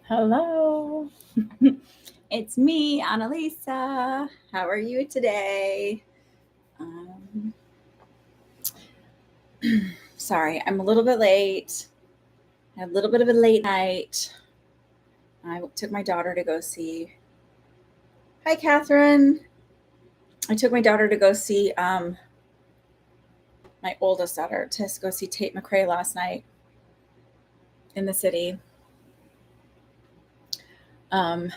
Hello. It's me, Annalisa. How are you today? Um, sorry, I'm a little bit late. I had a little bit of a late night. I took my daughter to go see. Hi, Catherine. I took my daughter to go see my oldest daughter to go see Tate McRae last night in the city. Um,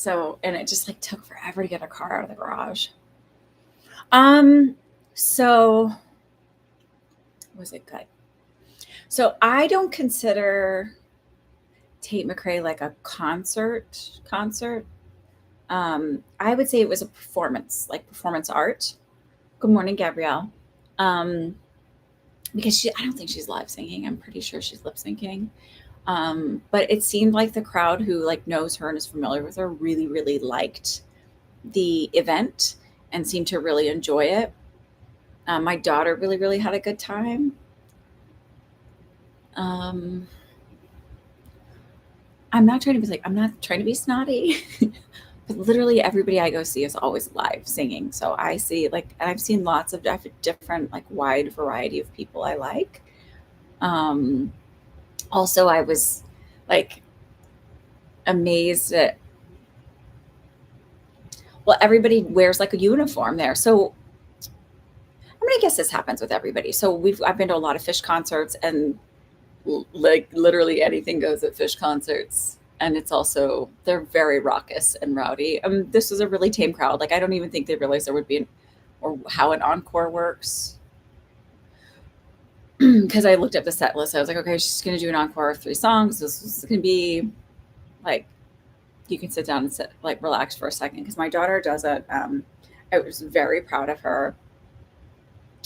and it just like took forever to get her car out of the garage. Um, so was it good? So I don't consider Tate McRae like a concert. I would say it was a performance, like performance art. Good morning, Gabrielle. Um, because I don't think she's live singing. I'm pretty sure she's lip syncing. But it seemed like the crowd who like knows her and is familiar with her really, really liked the event and seemed to really enjoy it. My daughter really, really had a good time. Um, I'm not trying to be snotty. But literally everybody I go see is always live singing. So I see like, and I've seen lots of different, like wide variety of people I like. Um, Also, I was like amazed at, well, everybody wears like a uniform there. So I mean, I guess this happens with everybody. So I've been to a lot of Fish concerts and like literally anything goes at Fish concerts. And it's also, they're very raucous and rowdy. This was a really tame crowd. Like, I don't even think they realized there would be or how an encore works. Because I looked up the set list. I was like, okay, she's going to do an encore of 3 songs. This is going to be like, you can sit down and like relax for a second. Because my daughter does it. I was very proud of her.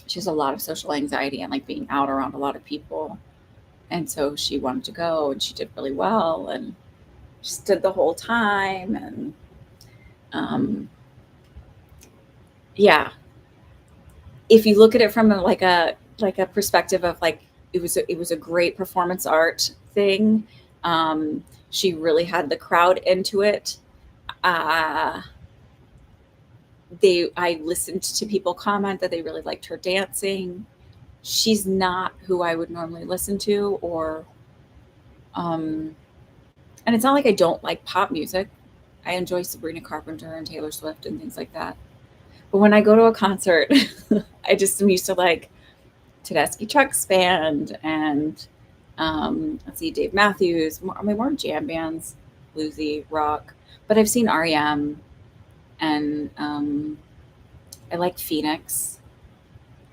She has a lot of social anxiety and like being out around a lot of people. And so she wanted to go and she did really well and she stood the whole time. And um, yeah, if you look at it from like a perspective of like it was a great performance art thing. She really had the crowd into it. Uh, I listened to people comment that they really liked her dancing. She's not who I would normally listen to, or and it's not like I don't like pop music. I enjoy Sabrina Carpenter and Taylor Swift and things like that. But when I go to a concert, I just am used to like Tedeschi Trucks Band and let's see, Dave Matthews. More jam bands, bluesy rock. But I've seen REM and I like Phoenix.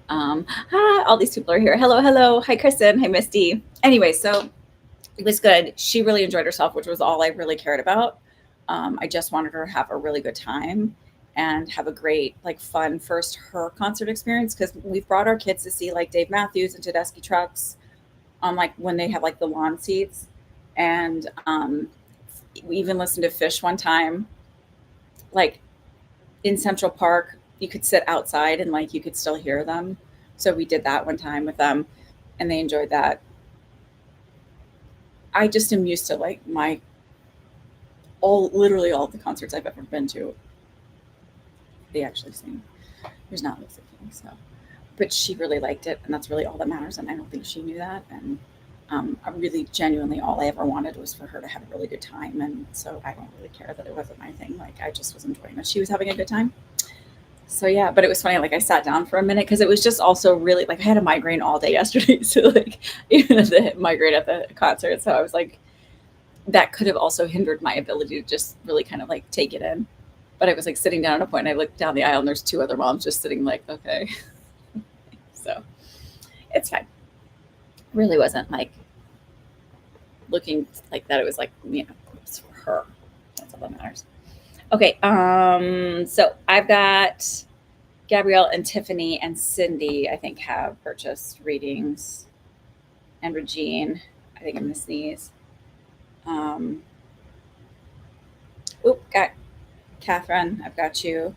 All these people are here. Hello, hello. Hi, Kristen. Hi, Misty. Anyway, so it was good. She really enjoyed herself, which was all I really cared about. I just wanted her to have a really good time and have a great, like, fun first her concert experience because we've brought our kids to see like Dave Matthews and Tedeschi Trucks on like when they have like the lawn seats, and we even listened to Fish one time, like in Central Park. You could sit outside and like you could still hear them. So we did that one time with them, and they enjoyed that. I just am used to like my literally all the concerts I've ever been to, they actually sing. There's not lip syncing, so but she really liked it, and that's really all that matters. And I don't think she knew that. And I really genuinely all I ever wanted was for her to have a really good time, and so I don't really care that it wasn't my thing. Like I just was enjoying it. She was having a good time. So yeah, but it was funny. Like I sat down for a minute because it was just also really like I had a migraine all day yesterday, so like even the migraine at the concert. So I was like, that could have also hindered my ability to just really kind of like take it in. But I was like sitting down at a point, and I looked down the aisle, and there's 2 other moms just sitting like, okay. So it's fine. Really wasn't like looking like that. It was like, it was for her. That's all that matters. Okay. So I've got Gabrielle and Tiffany and Cindy, I think, have purchased readings, and Regine. I think I'm going to sneeze. Um, got Catherine. I've got you.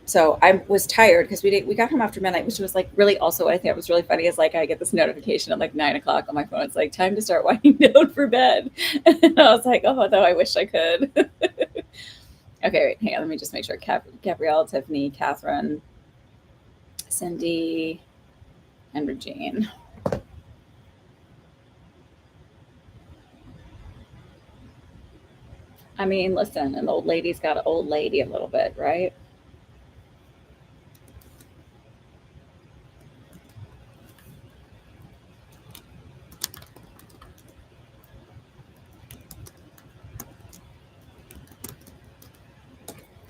So I was tired because we got home after midnight, which was like really also what I think was really funny is like I get this notification at like 9 o'clock on my phone. It's like time to start winding down for bed. And I was like, oh no, I wish I could. Okay, wait, hang on. Let me just make sure. Gabrielle, Tiffany, Catherine, Cindy, and Regine. I mean, listen, an old lady's got an old lady a little bit, right?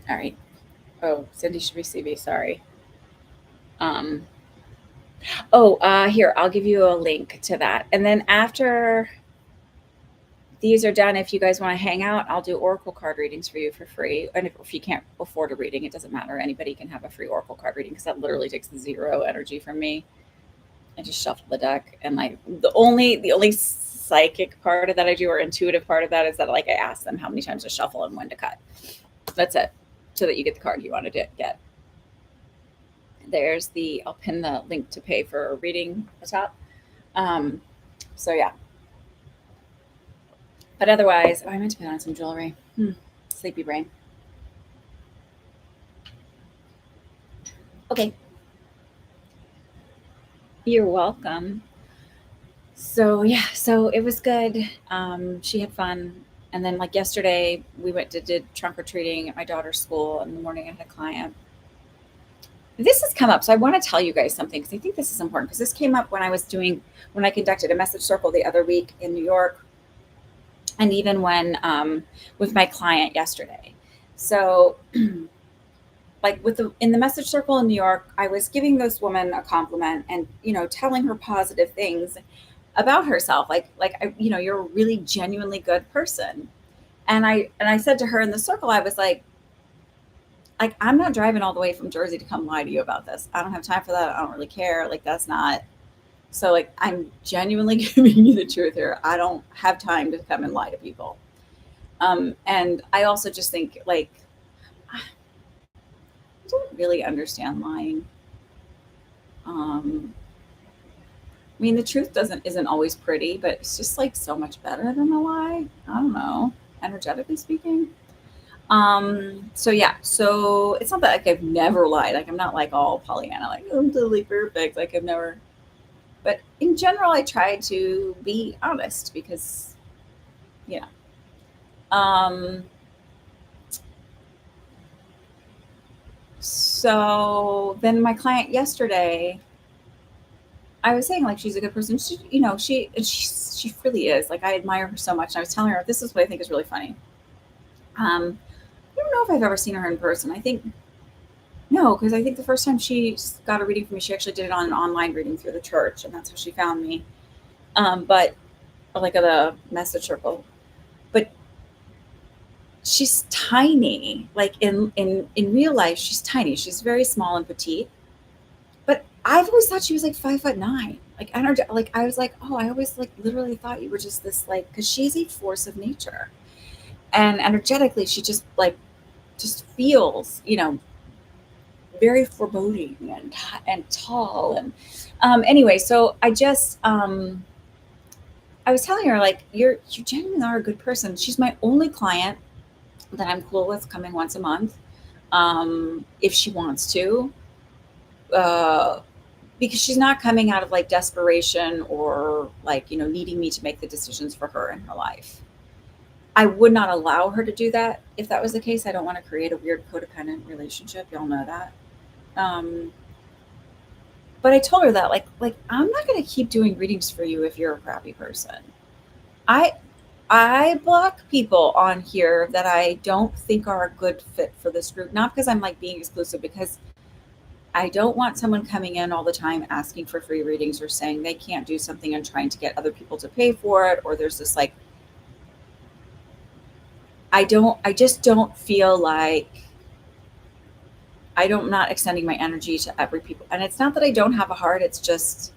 All right. Oh, Cindy should be CB. Sorry. Um. Oh, here, I'll give you a link to that. And then after these are done, if you guys want to hang out, I'll do oracle card readings for you for free. And if you can't afford a reading, it doesn't matter. Anybody can have a free oracle card reading because that literally takes zero energy from me. I just shuffle the deck, and like the only psychic part of that I do or intuitive part of that is that like I ask them how many times to shuffle and when to cut. That's it, so that you get the card you want to get. There's I'll pin the link to pay for a reading at the top. So yeah. But otherwise, I meant to put on some jewelry. Sleepy brain. Okay. You're welcome. So yeah, so it was good. She had fun. And then like yesterday we did trunk or treating at my daughter's school. In the morning I had a client. This has come up, so I want to tell you guys something because I think this is important because this came up when I conducted a message circle the other week in New York, and even when with my client yesterday. So like in the message circle in New York, I was giving this woman a compliment and telling her positive things about herself, like you're a really genuinely good person. And I said to her in the circle, I was like, I'm not driving all the way from Jersey to come lie to you about this. I don't have time for that. I don't really care. Like, that's not. So like, I'm genuinely giving you the truth here. I don't have time to come and lie to people. And I also just think like, I don't really understand lying. I mean, the truth isn't always pretty, but it's just like so much better than a lie. I don't know, energetically speaking. So yeah, so it's not that like I've never lied. Like I'm not like all Pollyanna, like I'm totally perfect. Like I've never, but in general, I try to be honest because, you know. So then my client yesterday, I was saying like she's a good person. She really is. Like I admire her so much. And I was telling her this is what I think is really funny. I don't know if I've ever seen her in person. I think no, because I think the first time she got a reading from me, she actually did it on an online reading through the church, and that's how she found me. But like at a message circle. But she's tiny. Like in real life, she's tiny. She's very small and petite. But I've always thought she was like 5'9". Like I was like, oh, I always like literally thought you were just this like because she's a force of nature, and energetically she just feels very foreboding and tall and anyway. So I was telling her like you genuinely are a good person. She's my only client that I'm cool with coming once a month, if she wants to. Uh, because she's not coming out of like desperation or like needing me to make the decisions for her in her life. I would not allow her to do that if that was the case. I don't want to create a weird codependent relationship. Y'all know that. Um, but I told her that like I'm not going to keep doing readings for you if you're a crappy person. I I block people on here that I don't think are a good fit for this group, not because I'm like being exclusive, because I don't want someone coming in all the time asking for free readings or saying they can't do something and trying to get other people to pay for it. Or there's this like, I just don't feel like I'm not extending my energy to every people. And it's not that I don't have a heart. It's just,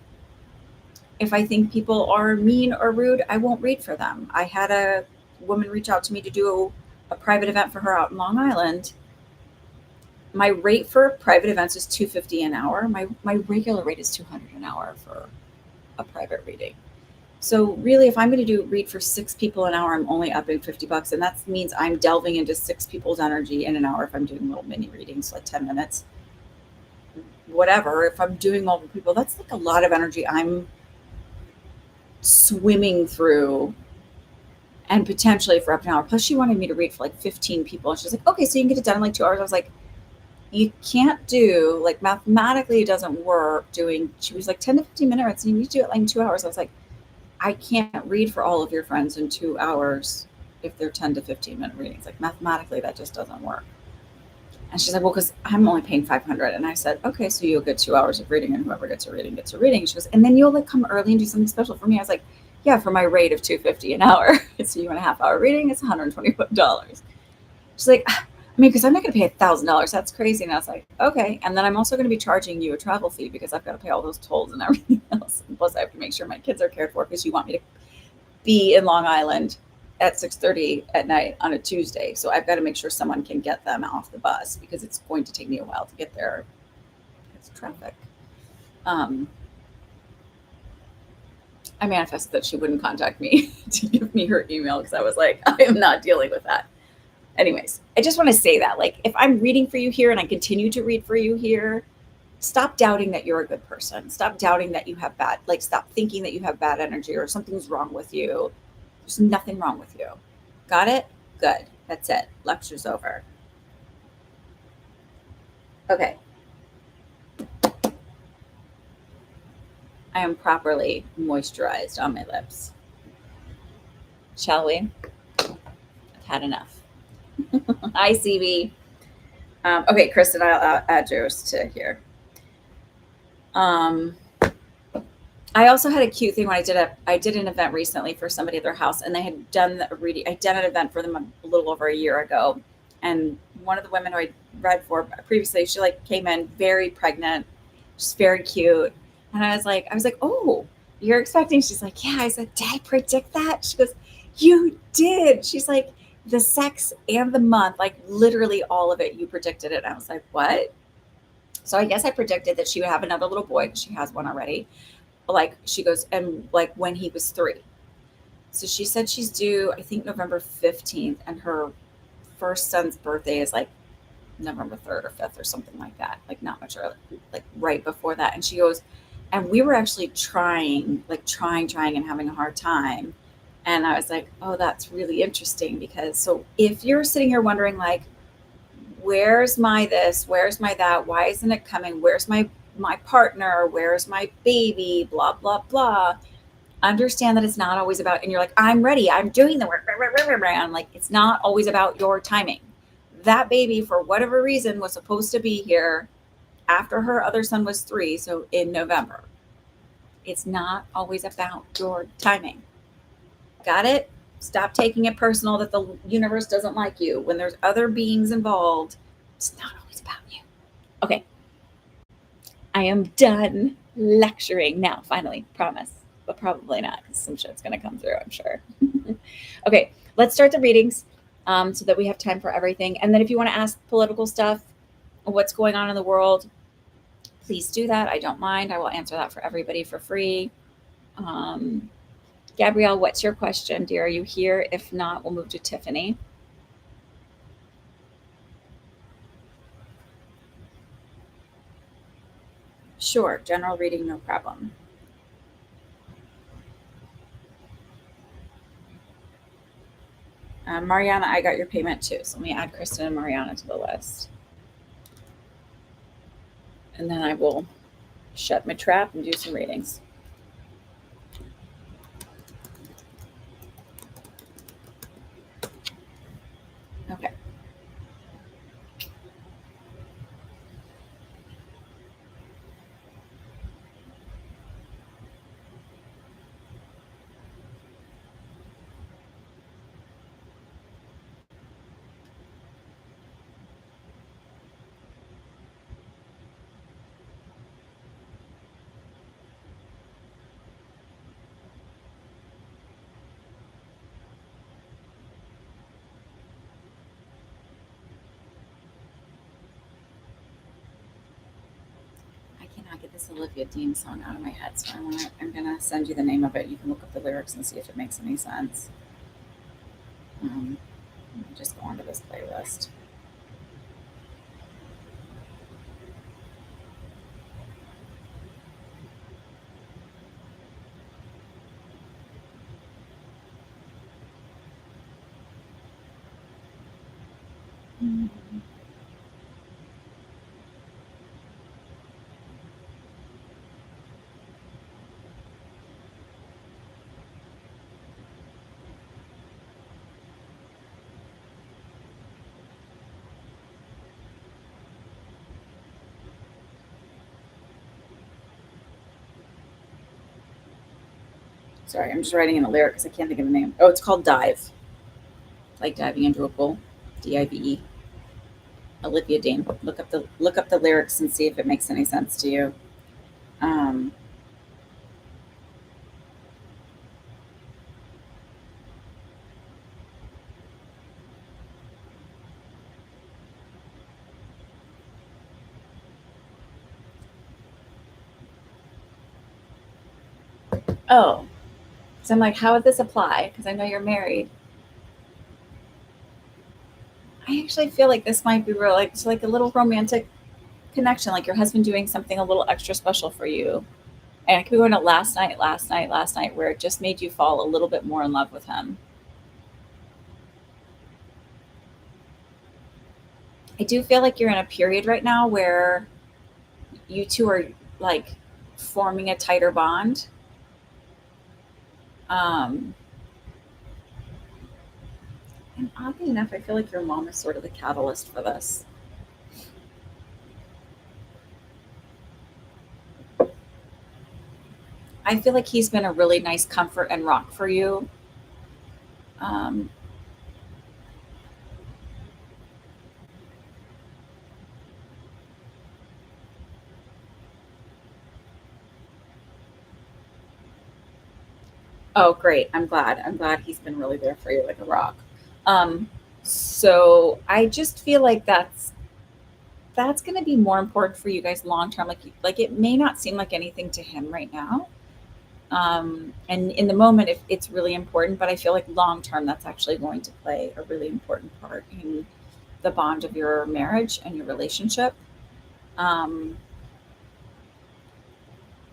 if I think people are mean or rude, I won't read for them. I had a woman reach out to me to do a private event for her out in Long Island my rate for private events is $250 an hour. My regular rate is $200 an hour for a private reading. So really, if I'm going to read for 6 people an hour, I'm only upping $50, and that means I'm delving into 6 people's energy in an hour. If I'm doing little mini readings, like 10 minutes, whatever. If I'm doing multiple people, that's like a lot of energy I'm swimming through, and potentially for up to an hour. Plus, she wanted me to read for like 15 people, and she's like, "Okay, so you can get it done in like 2 hours." I was like, "You can't do, like, mathematically, it doesn't work doing." She was like, 10 to 15 minutes, and you need to do it like in 2 hours. I was like, I can't read for all of your friends in 2 hours if they're 10 to 15-minute readings. Like, mathematically, that just doesn't work. And she's like, well, because I'm only paying 500. And I said, okay, so you'll get 2 hours of reading, and whoever gets a reading gets a reading. She goes, and then you'll like come early and do something special for me. I was like, yeah, for my rate of $250 an hour. It's a 2.5 hour reading. It's $125. She's like, I mean, because I'm not going to pay $1,000. That's crazy. And I was like, okay. And then I'm also going to be charging you a travel fee because I've got to pay all those tolls and everything else. And plus, I have to make sure my kids are cared for because you want me to be in Long Island at 6:30 at night on a Tuesday. So I've got to make sure someone can get them off the bus because it's going to take me a while to get there. It's traffic. I manifested that she wouldn't contact me to give me her email because I was like, I am not dealing with that. Anyways, I just want to say that, like, if I'm reading for you here and I continue to read for you here, stop doubting that you're a good person. Stop doubting that you have stop thinking that you have bad energy or something's wrong with you. There's nothing wrong with you. Got it? Good. That's it. Lecture's over. Okay. I am properly moisturized on my lips. Shall we? I've had enough. Hi, CB. Okay, Kristen, I'll add yours to here. I also had a cute thing when I did an event recently for somebody at their house, and they had done a reading. I done an event for them a little over a year ago, and one of the women who I read for previously, she like came in very pregnant, just very cute, and I was like, oh, you're expecting? She's like, yeah. I said, did I predict that? She goes, you did. She's like, the sex and the month, like literally all of it, you predicted it. And I was like, what? So I guess I predicted that she would have another little boy because she has one already. Like, she goes, and like when he was 3. So she said she's due, I think, November 15th, and her first son's birthday is like November 3rd or 5th or something like that, like not much early, like right before that. And she goes, and we were actually trying and having a hard time. And I was like, oh, that's really interesting, because so if you're sitting here wondering, like, where's my this, where's my that, why isn't it coming, where's my partner, where's my baby, blah, blah, blah, understand that it's not always about, and you're like, I'm ready, I'm doing the work. I'm like, it's not always about your timing. That baby, for whatever reason, was supposed to be here after her other son was 3, so in November. It's not always about your timing. Got it? Stop taking it personal that the universe doesn't like you. When there's other beings involved, it's not always about you. Okay. I am done lecturing now, finally, promise. But probably not, because some shit's going to come through, I'm sure. Okay, let's start the readings so that we have time for everything. And then if you want to ask political stuff, what's going on in the world, please do that. I don't mind. I will answer that for everybody for free. Gabrielle, what's your question, dear? Are you here? If not, we'll move to Tiffany. Sure, general reading, no problem. Mariana, I got your payment too. So let me add Kristen and Mariana to the list. And then I will shut my trap and do some readings. Okay. this Olivia Dean song out of my head, so I'm gonna send you the name of it. You can look up the lyrics and see if it makes any sense. Let me just go onto this playlist. Mm. Sorry, I'm just writing in the lyric because I can't think of the name. Oh, it's called Dive, like diving into a pool. Dive. Olivia Dean. Look up the lyrics and see if it makes any sense to you. Um, oh, so I'm like, how would this apply? Because I know you're married. I actually feel like this might be real, like it's like a little romantic connection, like your husband doing something a little extra special for you. And it could be going to last night, where it just made you fall a little bit more in love with him. I do feel like you're in a period right now where you two are like forming a tighter bond. Um, and oddly enough, I feel like your mom is sort of the catalyst for this. I feel like he's been a really nice comfort and rock for you. Um, oh, great. I'm glad. I'm glad he's been really there for you like a rock. Um, so I just feel like that's going to be more important for you guys long term. Like it may not seem like anything to him right now, and in the moment it's really important, but I feel like long term that's actually going to play a really important part in the bond of your marriage and your relationship. um,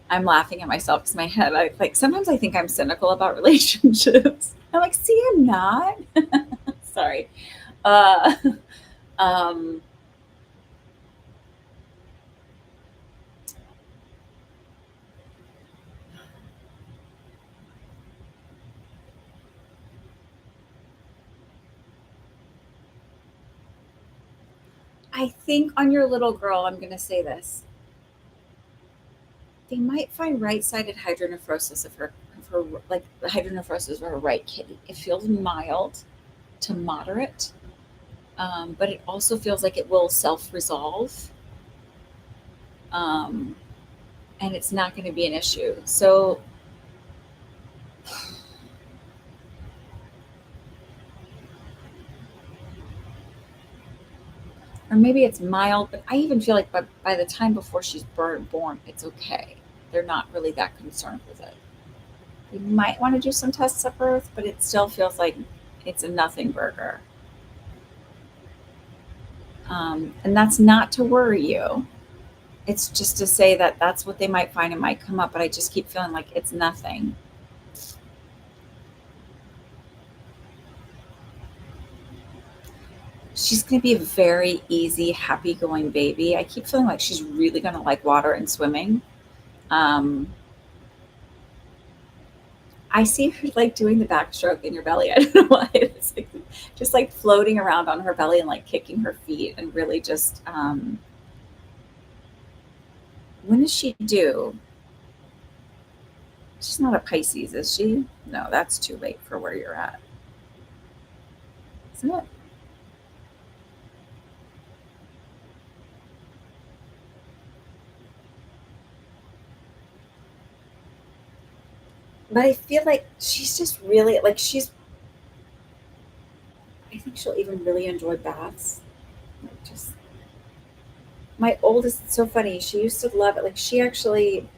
I'm laughing at myself because my head, I like sometimes I think I'm cynical about relationships. I'm like, see, I'm not. Sorry. uh, um, I think on your little girl, I'm going to say this: they might find right-sided hydronephrosis of her, like the hydronephrosis of her right kitty. It feels mild to moderate, but it also feels like it will self-resolve, um, and it's not going to be an issue. So, or maybe it's mild, but I even feel like by the time before she's born, it's okay. They're not really that concerned with it. You might want to do some tests at birth, but it still feels like it's a nothing burger. And that's not to worry you. It's just to say that that's what they might find. It might come up, but I just keep feeling like it's nothing. She's going to be a very easy, happy going baby. I keep feeling like she's really going to like water and swimming. Um, I see her like doing the backstroke in your belly. I don't know why. It's like just like floating around on her belly and like kicking her feet and really just. When is she due? She's not a Pisces, is she? No, that's too late for where you're at, isn't it? But I feel like she's just really like she's. I think she'll even really enjoy baths. Like just my oldest, it's so funny. She used to love it. Like she actually,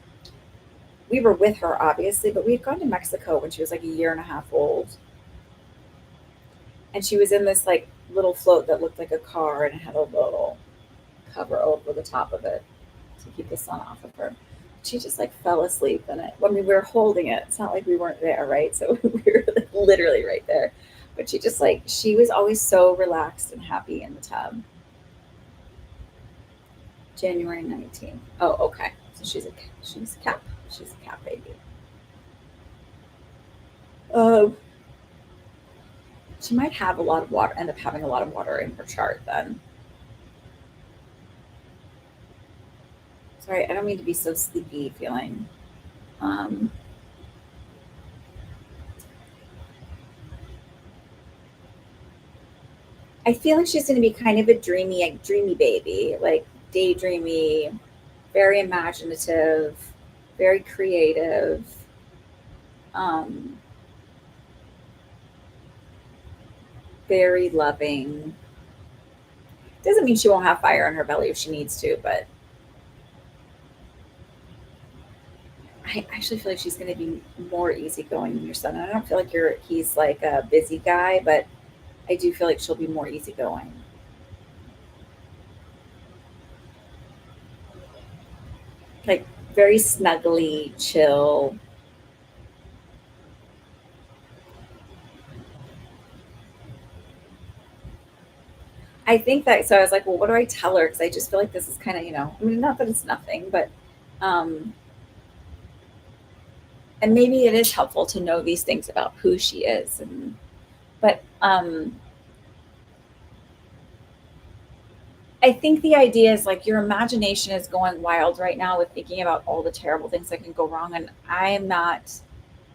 we were with her obviously, but we had gone to Mexico when she was like a year and a half old, and she was in this like little float that looked like a car and it had a little cover over the top of it to keep the sun off of her. She just like fell asleep in it. I mean, we were holding it. It's not like we weren't there, right? So we were like, literally right there. But she just like she was always so relaxed and happy in the tub. January 19th. Oh, okay. So she's a cap. She's a cap baby. Um, she might have a lot of water. End up having a lot of water in her chart then. Sorry, I don't mean to be so sleepy feeling. Um, I feel like she's going to be kind of a dreamy baby, like daydreamy, very imaginative, very creative. Um, very loving. Doesn't mean she won't have fire in her belly if she needs to, but I actually feel like she's going to be more easygoing than your son. And I don't feel like he's like a busy guy, but I do feel like she'll be more easygoing. Like very snuggly, chill. I think that so I was like, well, what do I tell her? Because I just feel like this is kind of, I mean, not that it's nothing, but um, and maybe it is helpful to know these things about who she is, and but I think the idea is like your imagination is going wild right now with thinking about all the terrible things that can go wrong, and I am not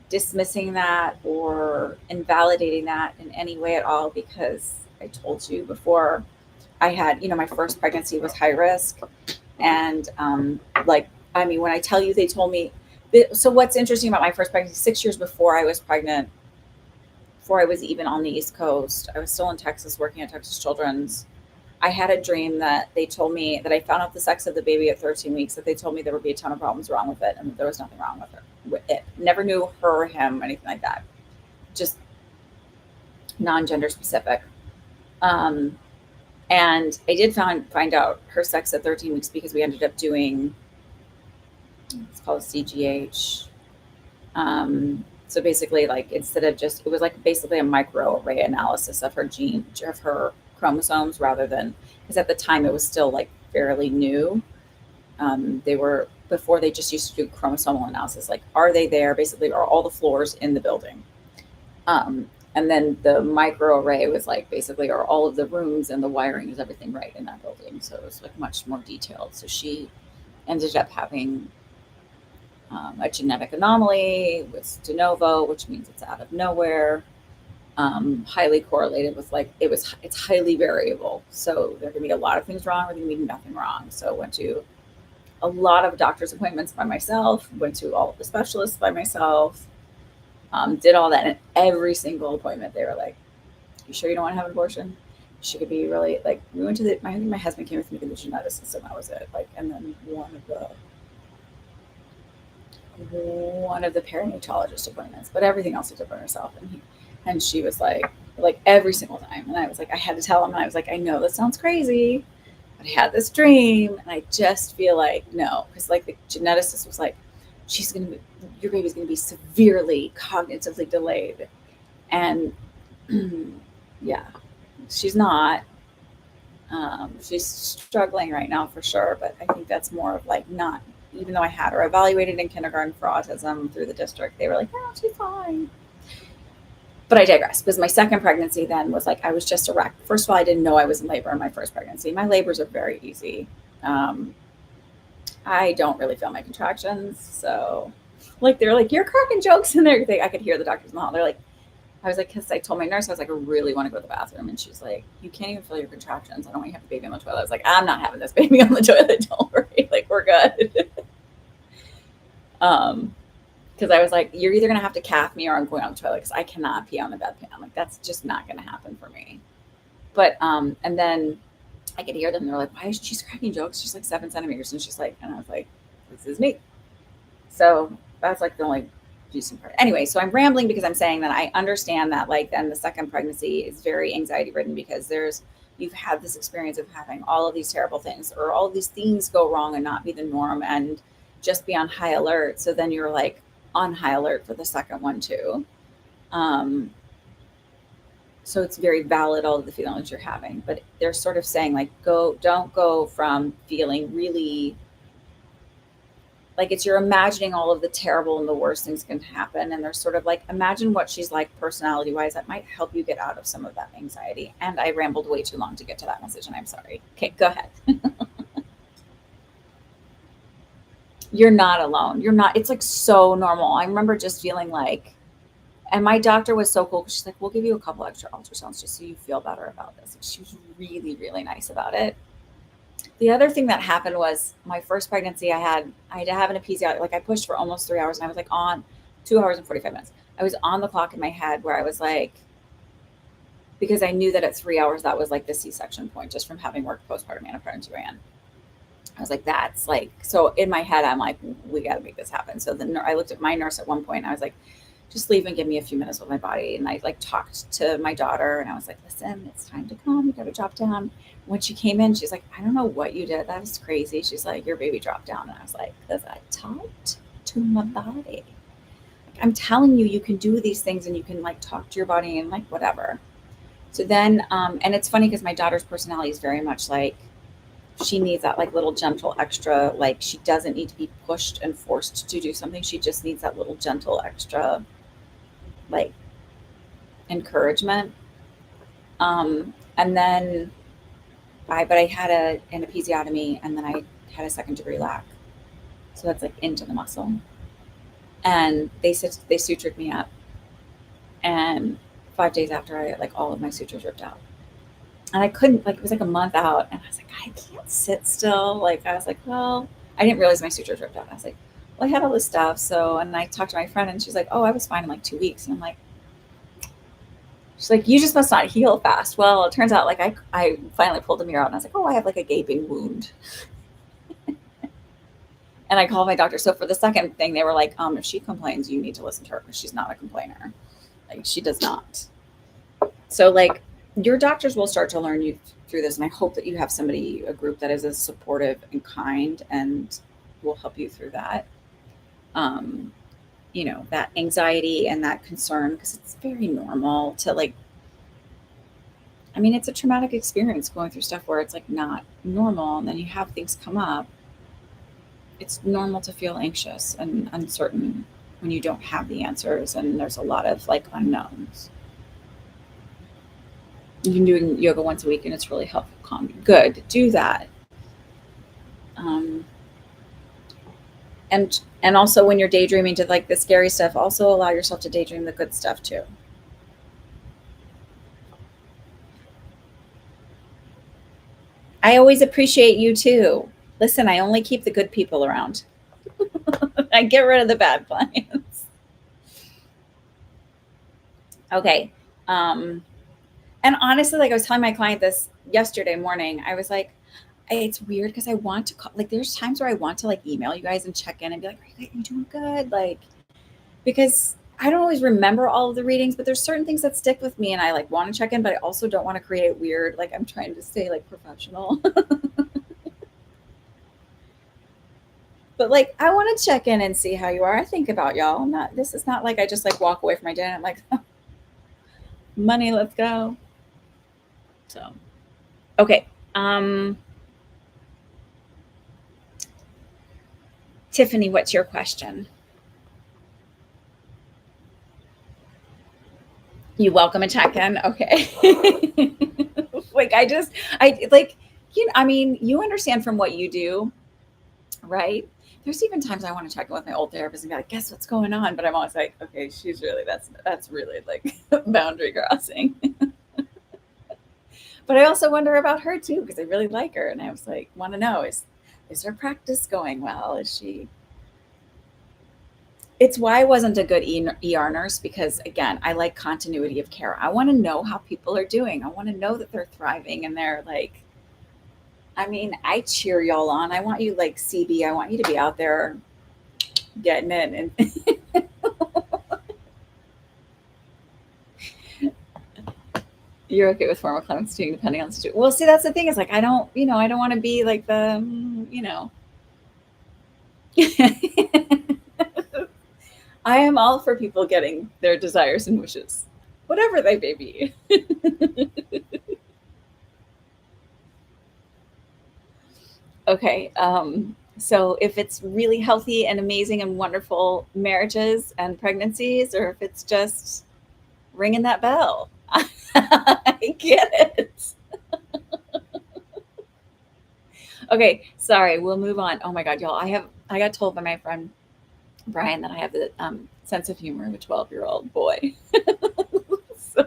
dismissing that or invalidating that in any way at all because I told you before I had, my first pregnancy was high risk. And like, I mean, when I tell you, they told me, so what's interesting about my first pregnancy, 6 years before I was pregnant, before I was even on the East Coast, I was still in Texas working at Texas Children's. I had a dream that they told me that I found out the sex of the baby at 13 weeks, that they told me there would be a ton of problems wrong with it and that there was nothing wrong with her. With it. Never knew her, him, anything like that. Just non-gender specific. Um, and I did find out her sex at 13 weeks because we ended up doing, it's called CGH. So basically, like instead of just, it was like basically a microarray analysis of of her chromosomes rather than, because at the time it was still like fairly new. They were, before they just used to do chromosomal analysis, like are they there? Basically, are all the floors in the building? And then the microarray was like basically are all of the rooms and the wiring, is everything right in that building? So it was like much more detailed. So she ended up having a genetic anomaly with de novo, which means it's out of nowhere. Highly correlated with like it's highly variable. So there can be a lot of things wrong, or there can be nothing wrong. So went to a lot of doctor's appointments by myself, went to all of the specialists by myself, did all that. And every single appointment, they were like, "You sure you don't want to have an abortion?" She could be really like, we went to I think my husband came with me to the geneticist, and that was it. Like, and then one of the perinatologist appointments, but everything else she did by herself. And she was like every single time. And I was like, I had to tell him, and I was like, I know this sounds crazy, but I had this dream, and I just feel like no, because like the geneticist was like, your baby's gonna be severely cognitively delayed, and yeah, she's not. She's struggling right now for sure, but I think that's more of like not, even though I had her evaluated in kindergarten for autism through the district, they were like, oh, she's fine. But I digress, because my second pregnancy then was like, I was just a wreck. First of all, I didn't know I was in labor in my first pregnancy. My labors are very easy. Um, I don't really feel my contractions. So like, they're like, you're cracking jokes in there. I could hear the doctors in the hall. They're like, I was like, because I told my nurse, I was like, I really want to go to the bathroom. And she's like, you can't even feel your contractions. I don't want you to have the baby on the toilet. I was like, I'm not having this baby on the toilet. Don't worry. Like, we're good. Because I was like, you're either going to have to calf me or I'm going on the toilet because I cannot pee on the bedpan. Like, that's just not going to happen for me. But, and then I could hear them. They're like, why is she cracking jokes? She's like 7 centimeters. And she's like, and I was like, this is me. So that's like the only decent part. Anyway, so I'm rambling because I'm saying that I understand that like then the second pregnancy is very anxiety ridden because you've had this experience of having all of these terrible things or all of these things go wrong and not be the norm and just be on high alert. So then you're like on high alert for the second one too. So it's very valid, all of the feelings you're having, but they're sort of saying like, don't go from feeling really like you're imagining all of the terrible and the worst things can happen. And they're sort of like, imagine what she's like personality wise. That might help you get out of some of that anxiety. And I rambled way too long to get to that message and I'm sorry. Okay, go ahead. You're not alone. It's like so normal. I remember just feeling like, and my doctor was so cool. She's like, we'll give you a couple extra ultrasounds just so you feel better about this. She was really, really nice about it. The other thing that happened was my first pregnancy, I had to have an episiotomy. Like I pushed for almost 3 hours and I was like on 2 hours and 45 minutes. I was on the clock in my head where I was like, because I knew that at 3 hours, that was like the C-section point just from having worked postpartum and a pregnancy ran. I was like, that's like, so in my head, I'm like, we got to make this happen. So I looked at my nurse at one point and I was like, just leave and give me a few minutes with my body. And I like talked to my daughter and I was like, listen, it's time to come. You got to drop down. When she came in, she's like, I don't know what you did. That was crazy. She's like, your baby dropped down. And I was like, because I talked to my body. Like, I'm telling you, you can do these things and you can like talk to your body and like whatever. So then, and it's funny because my daughter's personality is very much like, she needs that like little gentle extra, like she doesn't need to be pushed and forced to do something. She just needs that little gentle extra, like encouragement. And then I had an episiotomy and then I had a 2nd-degree lac. So that's like into the muscle. And they sutured me up. And 5 days after I like all of my sutures ripped out. And I couldn't, like, it was like a month out. And I was like, I can't sit still. Like, I was like, well, I didn't realize my sutures ripped out. I was like, well, I had all this stuff. So, and I talked to my friend and she's like, oh, I was fine in like 2 weeks. And I'm like, she's like, you just must not heal fast. Well, it turns out like I finally pulled the mirror out and I was like, oh, I have like a gaping wound. And I called my doctor. So for the second thing, they were like, if she complains, you need to listen to her because she's not a complainer. Like she does not. So like your doctors will start to learn you through this. And I hope that you have a group that is as supportive and kind and will help you through that. You know, that anxiety and that concern, because it's very normal to like, I mean, it's a traumatic experience going through stuff where it's like not normal. And then you have things come up. It's normal to feel anxious and uncertain when you don't have the answers. And there's a lot of like unknowns. You've been doing yoga once a week and it's really helpful. Calm. Good. Do that. And also when you're daydreaming to like the scary stuff, also allow yourself to daydream the good stuff too. I always appreciate you too. Listen, I only keep the good people around. I get rid of the bad clients. Okay. And honestly, like I was telling my client this yesterday morning, I was like, it's weird because I want to call, like there's times where I want to like email you guys and check in and be like, are you doing good? Like, because I don't always remember all of the readings, but there's certain things that stick with me and I like want to check in, but I also don't want to create weird, like I'm trying to stay like professional. But like, I want to check in and see how you are. I think about y'all. This is not like I just like walk away from my day and I'm like, money, let's go. So, okay. Tiffany, what's your question? You welcome a check-in? Okay. Like, I like, you know, I mean, you understand from what you do, right? There's even times I want to check in with my old therapist and be like, guess what's going on? But I'm always like, okay, she's really, that's really like boundary crossing. But I also wonder about her too, because I really like her. And I was like, want to know, is her practice going well? It's why I wasn't a good ER nurse, because again, I like continuity of care. I want to know how people are doing. I want to know that they're thriving and they're like, I mean, I cheer y'all on. I want you like CB. I want you to be out there getting it. And you're okay with formal clowns too, depending on the situation. Well, see, that's the thing is like, I don't, I don't want to be like the, I am all for people getting their desires and wishes, whatever they may be. Okay. So if it's really healthy and amazing and wonderful marriages and pregnancies, or if it's just ringing that bell, I get it. Okay. Sorry. We'll move on. Oh my God, y'all. I got told by my friend Brian that I have the sense of humor of a 12-year-old boy. So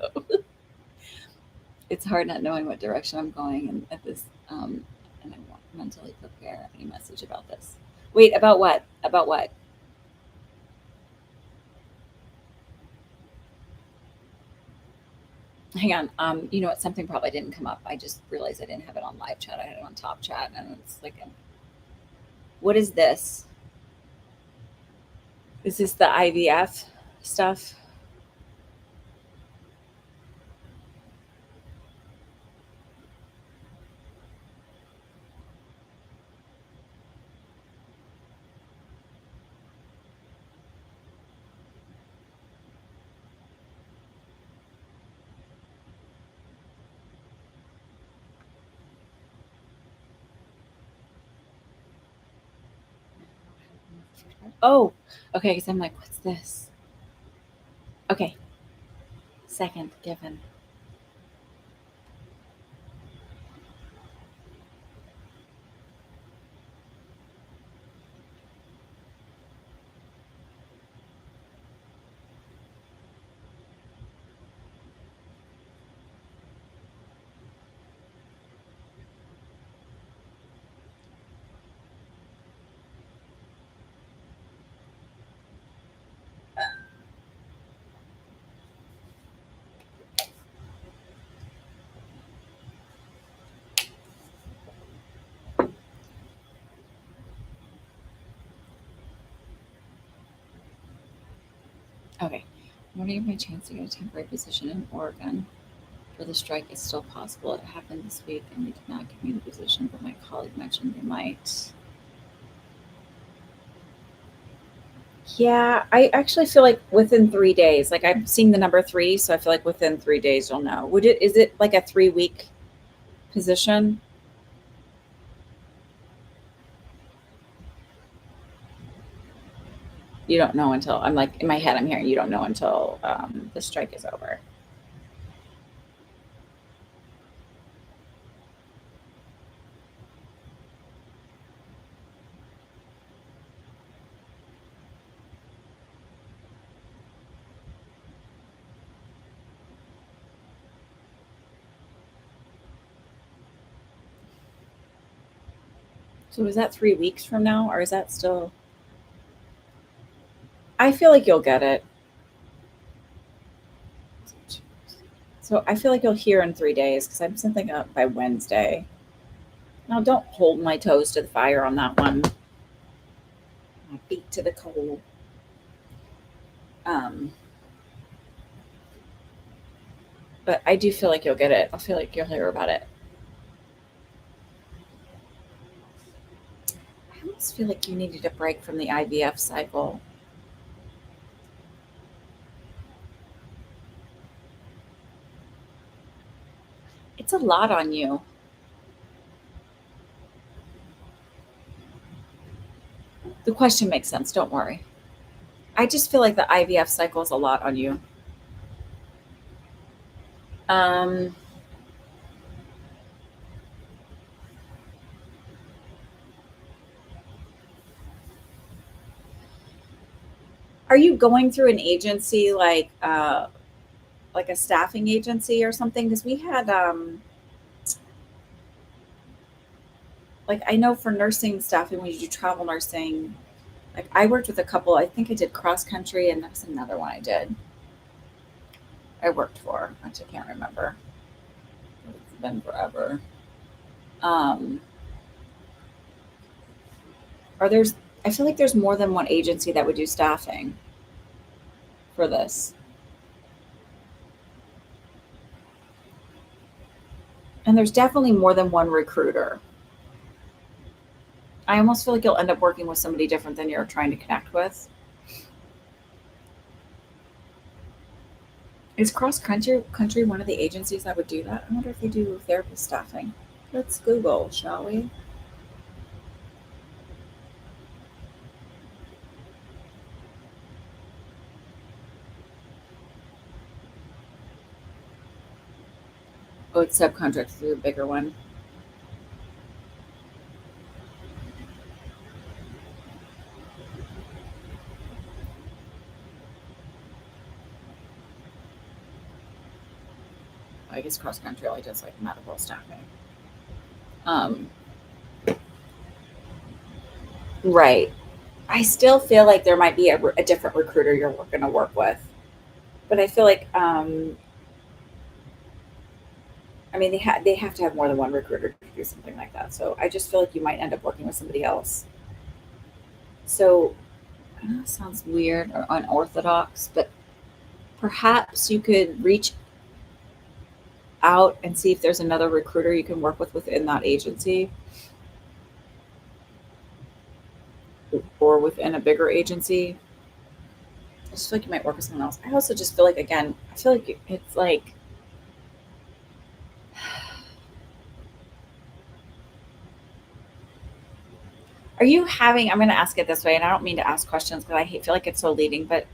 it's hard not knowing what direction I'm going and at this, and I won't mentally prepare any message about this. Wait, about what? About what? Hang on. You know what? Something probably didn't come up. I just realized I didn't have it on live chat. I had it on top chat, and it's like, what is this? Is this the IVF stuff? Oh, okay. Because I'm like, what's this? Okay. Second given. Okay. I'm wondering if my chance to get a temporary position in Oregon for the strike is still possible. It happened this week and they did not give me the position, but my colleague mentioned they might. Yeah, I actually feel like within 3 days, like I'm seeing the number three, so I feel like within 3 days you'll know. Is it like a 3 week position? You don't know until I'm like in my head, I'm hearing you don't know until the strike is over. So is that 3 weeks from now, or is that still? I feel like you'll get it. So I feel like you'll hear in 3 days because I'm something up by Wednesday. Now, don't hold my toes to the fire on that one. My feet to the coal. Um, but I do feel like you'll get it. I feel like you'll hear about it. I almost feel like you needed a break from the IVF cycle. It's a lot on you. The question makes sense. Don't worry. I just feel like the IVF cycle is a lot on you. Um, are you going through an agency like a staffing agency or something? Because we had like I know for nursing staffing when you do travel nursing, like I worked with a couple. I think I did cross country, and that's another one I did. I worked for, which I can't remember. It's been forever. Or there's, I feel like there's more than one agency that would do staffing for this. And there's definitely more than one recruiter. I almost feel like you'll end up working with somebody different than you're trying to connect with. Is Cross Country one of the agencies that would do that? I wonder if they do therapist staffing. Let's Google, shall we? Oh, it's subcontract through a bigger one. I guess Cross Country only does like medical staffing. Um, right. I still feel like there might be a different recruiter you're going to work with, but I feel like I mean they have to have more than one recruiter to do something like that. So I just feel like you might end up working with somebody else. So I know it sounds weird or unorthodox, but perhaps you could reach out and see if there's another recruiter you can work with within that agency or within a bigger agency. I just feel like you might work with someone else. I also just feel like, again, I feel like it's like, are you having, I'm going to ask it this way, and I don't mean to ask questions because feel like it's so leading, but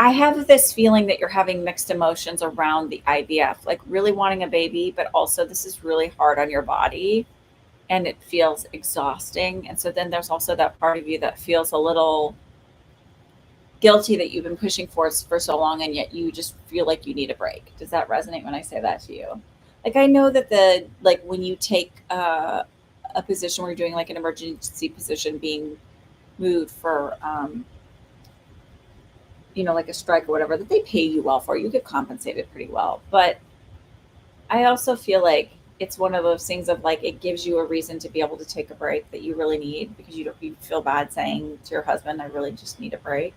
I have this feeling that you're having mixed emotions around the IVF, like really wanting a baby, but also this is really hard on your body and it feels exhausting. And so then there's also that part of you that feels a little guilty that you've been pushing for so long and yet you just feel like you need a break. Does that resonate when I say that to you? Like I know that the like when you take a position where you're doing like an emergency position being moved for like a strike or whatever, that they pay you well for, you get compensated pretty well. But I also feel like it's one of those things of like it gives you a reason to be able to take a break that you really need because you feel bad saying to your husband, I really just need a break.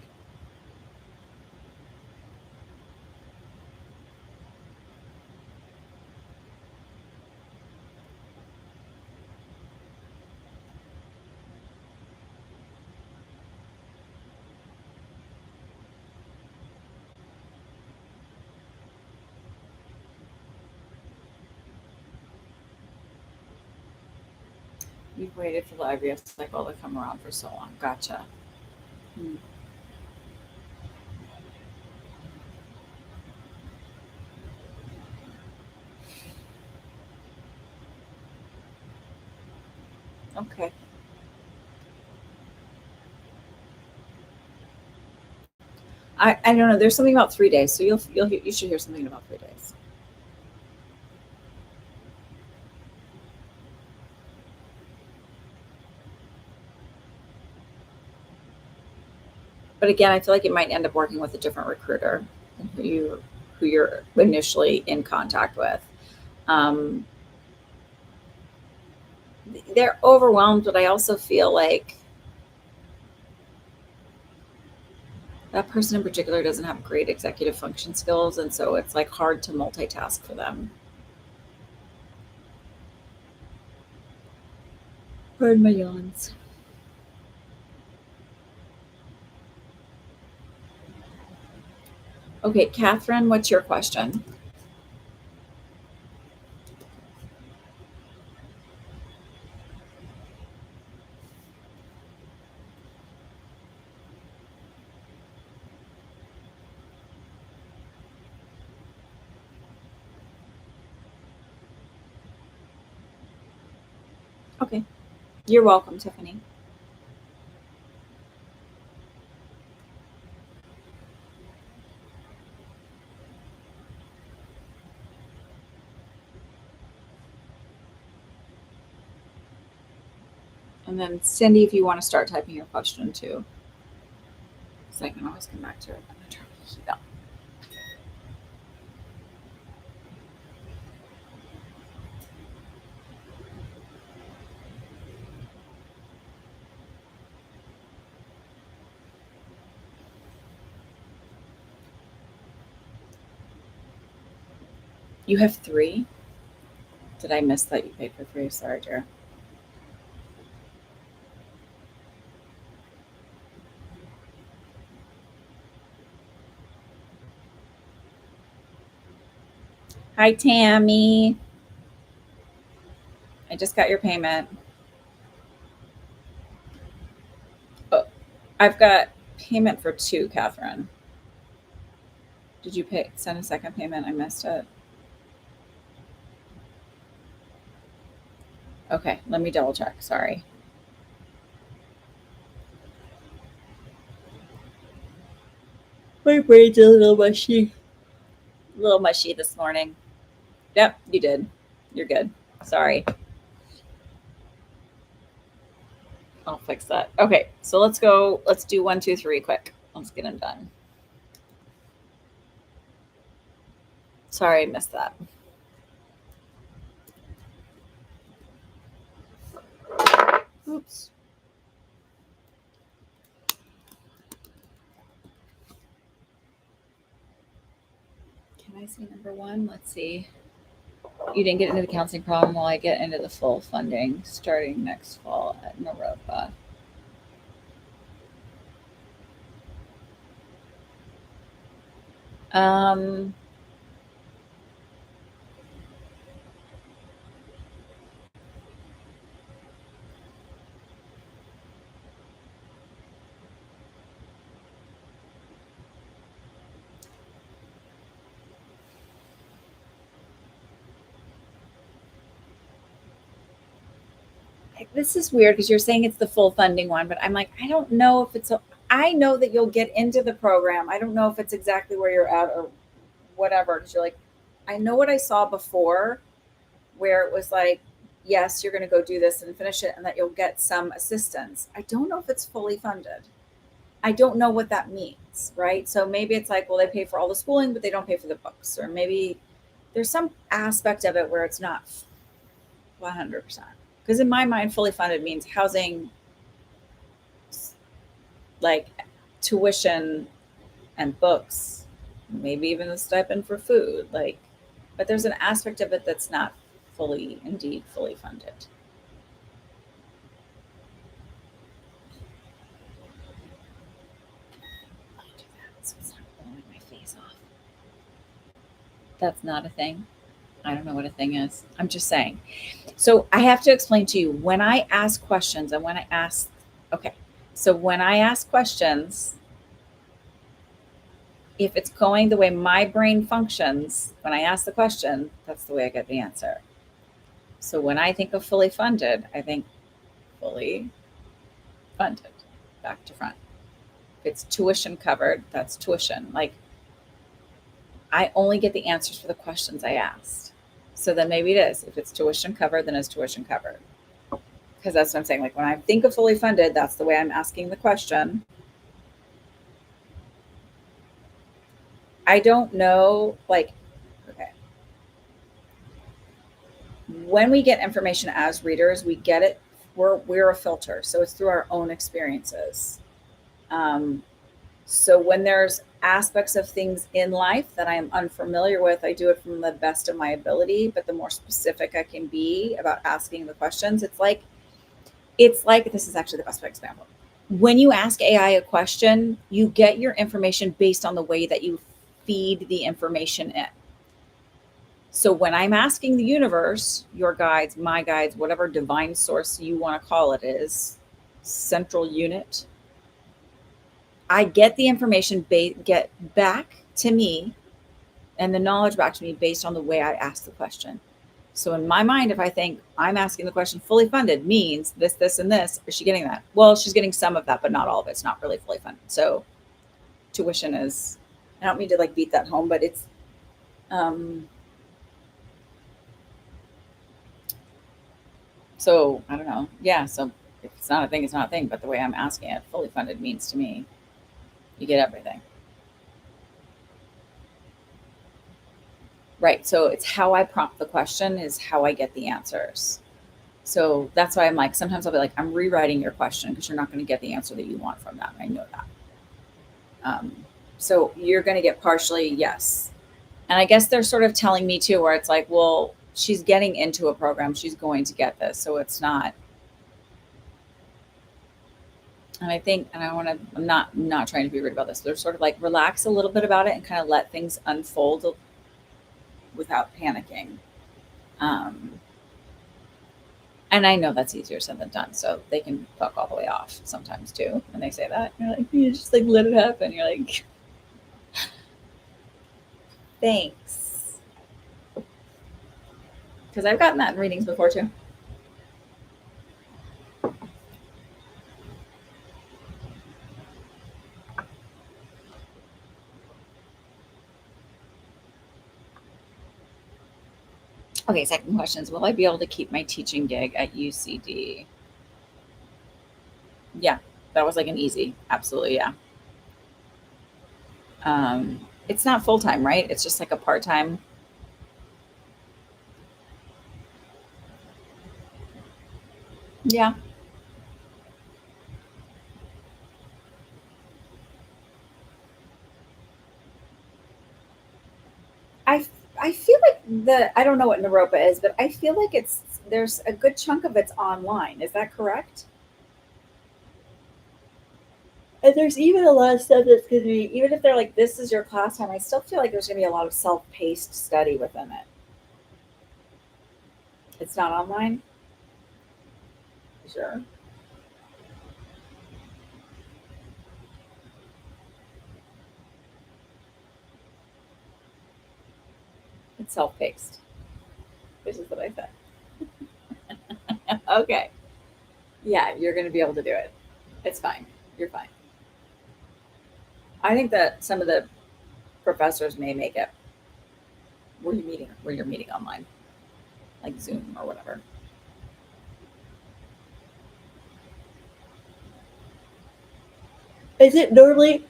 You've waited for the IVF cycle to come around for so long. Gotcha. Hmm. Okay. I don't know. There's something about 3 days, so you should hear something about 3 days. But again, I feel like it might end up working with a different recruiter than who you're initially in contact with. Um, they're overwhelmed, but I also feel like that person in particular doesn't have great executive function skills, and so it's like hard to multitask for them. Pardon my yawns. Okay, Catherine, what's your question? Okay, you're welcome, Tiffany. And then Cindy, if you want to start typing your question too, because I can always come back to it. I'm gonna turn the heat up. You have 3? Did I miss that you paid for 3? Sorry, dear. Hi, Tammy. I just got your payment. Oh, I've got payment for 2, Catherine. Did you send a second payment? I missed it. Okay, let me double check. Sorry. My brain's a little mushy. A little mushy this morning. Yep, you did. You're good. Sorry. I'll fix that. Okay, so let's go. Let's do 1, 2, 3 quick. Let's get them done. Sorry, I missed that. Oops. Can I see number 1? Let's see. You didn't get into the counseling problem while I get into the full funding starting next fall at Naropa. Um, this is weird because you're saying it's the full funding one, but I'm like, I don't know if it's I know that you'll get into the program. I don't know if it's exactly where you're at or whatever. Because you're like, I know what I saw before where it was like, yes, you're going to go do this and finish it and that you'll get some assistance. I don't know if it's fully funded. I don't know what that means, right? So maybe it's like, well, they pay for all the schooling, but they don't pay for the books. Or maybe there's some aspect of it where it's not 100%. Because in my mind, fully funded means housing, like tuition and books, maybe even a stipend for food. Like, but there's an aspect of it that's not fully funded. I'll do that so it's not blowing my face off. That's not a thing. I don't know what a thing is. I'm just saying. So I have to explain to you when I ask questions and when I ask, okay. So when I ask questions, if it's going the way my brain functions, when I ask the question, that's the way I get the answer. So when I think of fully funded, I think fully funded, back to front. If it's tuition covered, that's tuition. Like I only get the answers for the questions I asked. So then maybe it is. If it's tuition covered, then it's tuition covered. Because that's what I'm saying. Like when I think of fully funded, that's the way I'm asking the question. I don't know, like, okay. When we get information as readers, we get it. We're a filter, so it's through our own experiences. Um, so when there's aspects of things in life that I am unfamiliar with, I do it from the best of my ability. But the more specific I can be about asking the questions, it's like this is actually the best example. When you ask AI a question, you get your information based on the way that you feed the information in. So when I'm asking the universe, your guides, my guides, whatever divine source you want to call it is, central unit, I get the information get back to me and the knowledge back to me based on the way I ask the question. So in my mind, if I think I'm asking the question fully funded means this, this, and this, is she getting that? Well, she's getting some of that, but not all of it. It's not really fully funded. So tuition is, I don't mean to like beat that home, but it's, so I don't know. Yeah. So if it's not a thing, it's not a thing. But the way I'm asking it, fully funded means to me, you get everything. Right. So it's how I prompt the question is how I get the answers. So that's why I'm like, sometimes I'll be like, I'm rewriting your question because you're not going to get the answer that you want from that. I know that. So you're going to get partially yes. And I guess they're sort of telling me too, where it's like, well, she's getting into a program, she's going to get this, so it's not. And I think, and I'm not trying to be rude about this. They're sort of like relax a little bit about it and kind of let things unfold without panicking. Um, and I know that's easier said than done. So they can fuck all the way off sometimes too when they say that. You're like, you just like let it happen. You're like, thanks. Because I've gotten that in readings before too. Okay, second question is, will I be able to keep my teaching gig at UCD? Yeah, that was like an easy, absolutely, yeah. It's not full time, right? It's just like a part time. Yeah, I I feel like I don't know what Naropa is, but I feel like there's a good chunk of it's online. Is that correct? And there's even a lot of stuff that's going to be, even if they're like, this is your class time, I still feel like there's going to be a lot of self paced study within it. It's not online? Sure. It's self paced. This is what I said. Okay. Yeah, you're going to be able to do it. It's fine. You're fine. I think that some of the professors may make it where you're meeting online, like Zoom or whatever. Is it normally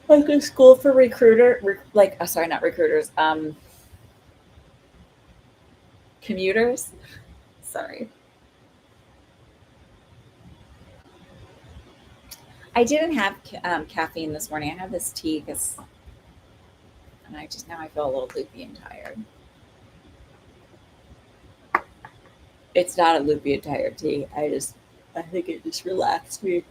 like a school for like, sorry, not recruiters, commuters? Sorry. I didn't have caffeine this morning. I had this tea and I just now I feel a little loopy and tired. It's not a loopy and tired tea. I think it just relaxed me.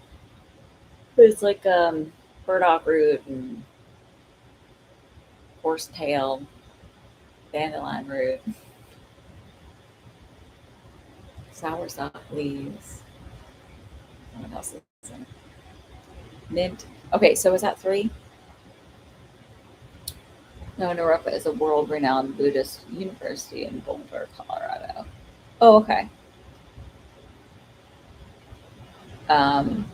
It's like burdock root and horsetail, dandelion root, soursop leaves. What else is in it? Mint. Okay, so is that three? No, Naropa is a world-renowned Buddhist university in Boulder, Colorado. Oh, okay. Um,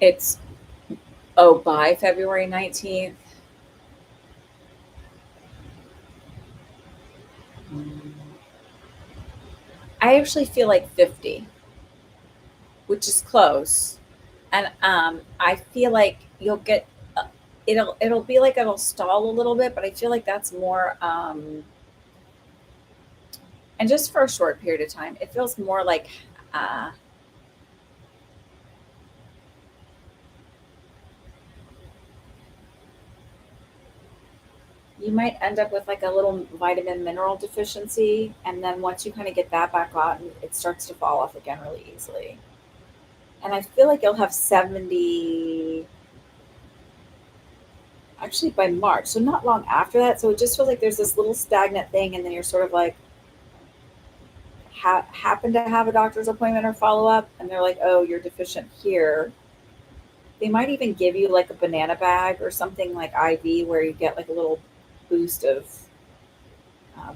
it's by February 19th. I actually feel like 50, which is close. And I feel like you'll get it'll be like it'll stall a little bit, but I feel like that's more and just for a short period of time, it feels more like uh, you might end up with like a little vitamin mineral deficiency, and then once you kind of get that back on, it starts to fall off again really easily. And I feel like you'll have 70 actually by March, so not long after that. So it just feels like there's this little stagnant thing, and then you're sort of like happen to have a doctor's appointment or follow up, and they're like, "Oh, you're deficient here." They might even give you like a banana bag or something like IV, where you get like a little boost of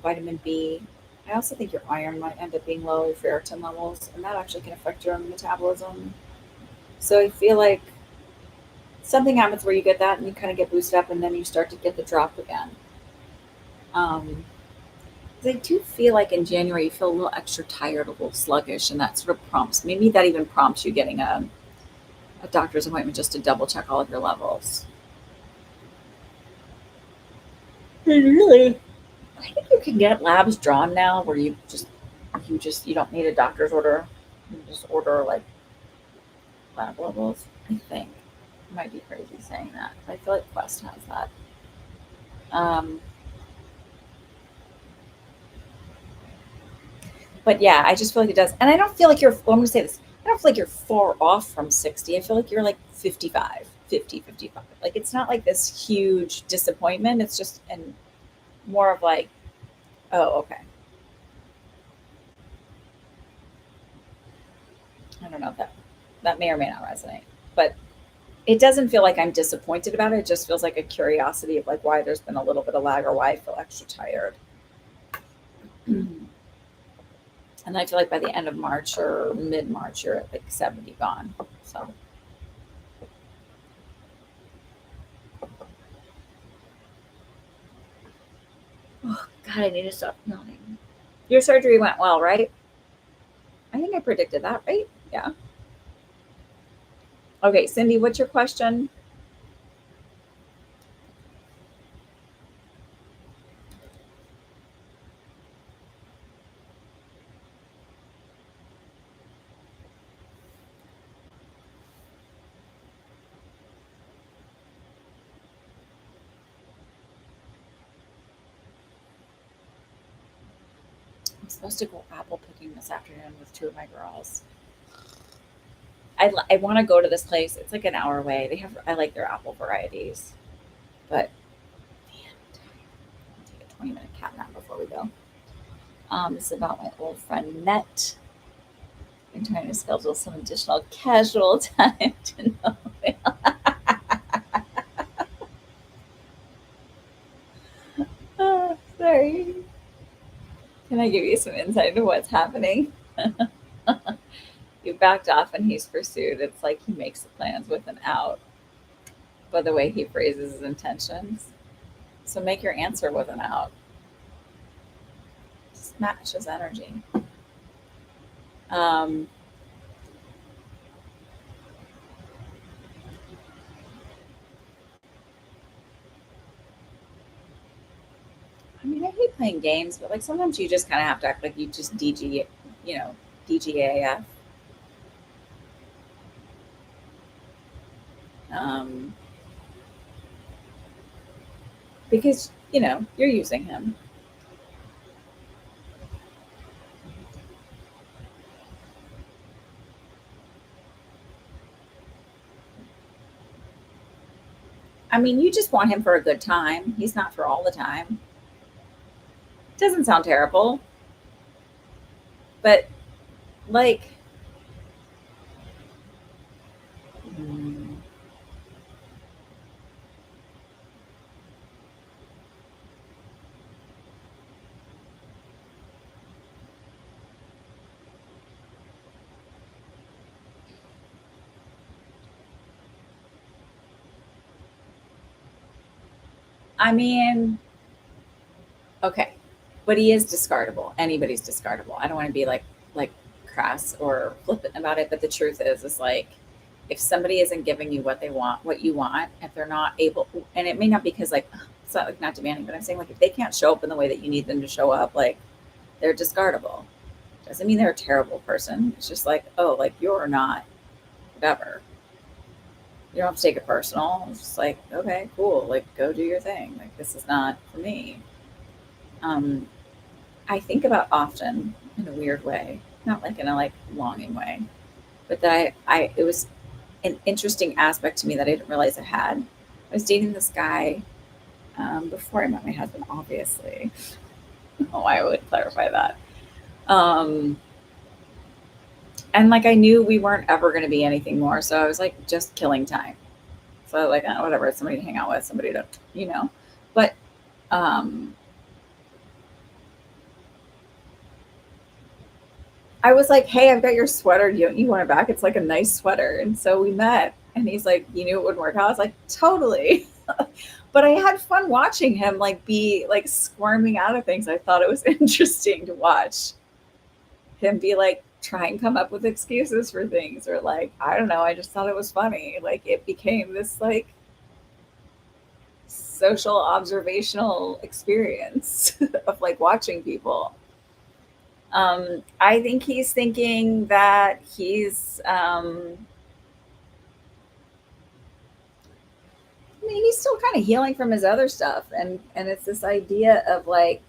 vitamin B. I also think your iron might end up being low, your ferritin levels, and that actually can affect your own metabolism. So I feel like something happens where you get that and you kind of get boosted up, and then you start to get the drop again. Um, 'Cause I do feel like in January you feel a little extra tired, a little sluggish, and that sort of prompts, maybe that even prompts you getting a doctor's appointment just to double check all of your levels. And really, I think you can get labs drawn now where you don't need a doctor's order. You just order like lab levels. I think. I might be crazy saying that. But I feel like Quest has that. Um, but yeah, I just feel like it does. And I don't feel like you're, well, I'm going to say this. I don't feel like you're far off from 60. I feel like you're like 55, 50, 55. Like it's not like this huge disappointment. It's just, and more of like, oh, okay. I don't know if that may or may not resonate. But it doesn't feel like I'm disappointed about it. It just feels like a curiosity of like why there's been a little bit of lag or why I feel extra tired. And I feel like by the end of March or mid March, you're at like 70 gone. So, oh, God, I need to stop yawning. Your surgery went well, right? I think I predicted that, right? Yeah. Okay, Cindy, what's your question? I'm supposed to go apple picking this afternoon with two of my girls. I want to go to this place. It's like an hour away. I like their apple varieties, but man, I'll take a 20-minute cat nap before we go. This is about my old friend Net. I'm trying to schedule some additional casual time to know. Sorry. Can I give you some insight into what's happening? You backed off and he's pursued. It's like he makes the plans with an out, by the way he phrases his intentions. So make your answer with an out. Just match his energy. Um, I mean, I hate playing games, but like sometimes you just kind of have to act like you just DG, you know, DGAF. Um, because, you're using him. I mean, you just want him for a good time. He's not for all the time. Doesn't sound terrible, but like, mm, I mean, okay, but he is discardable. Anybody's discardable. I don't want to be like crass or flippant about it, but the truth is like if somebody isn't giving you what they want, what you want, if they're not able, and it may not be because like it's not like not demanding, but I'm saying like if they can't show up in the way that you need them to show up, like they're discardable. Doesn't mean they're a terrible person. It's just like, oh, like you're not whatever. You don't have to take it personal. It's just like, okay, cool. Like go do your thing. Like this is not for me. Um, I think about often in a weird way, not like in a like longing way, but that I it was an interesting aspect to me that I didn't realize I had. I was dating this guy before I met my husband, obviously. Oh, I would clarify that. Um, and like I knew we weren't ever going to be anything more, so I was like just killing time. So like whatever, somebody to hang out with, somebody to, you know. But um, I was like, hey, I've got your sweater. You want it back? It's like a nice sweater. And so we met, and he's like, you knew it wouldn't work out. I was like, totally. But I had fun watching him like be like squirming out of things. I thought it was interesting to watch him be like try and come up with excuses for things or like I don't know. I just thought it was funny. Like it became this like social observational experience of like watching people. I think he's thinking that he's mean, he's still kind of healing from his other stuff, and it's this idea of like,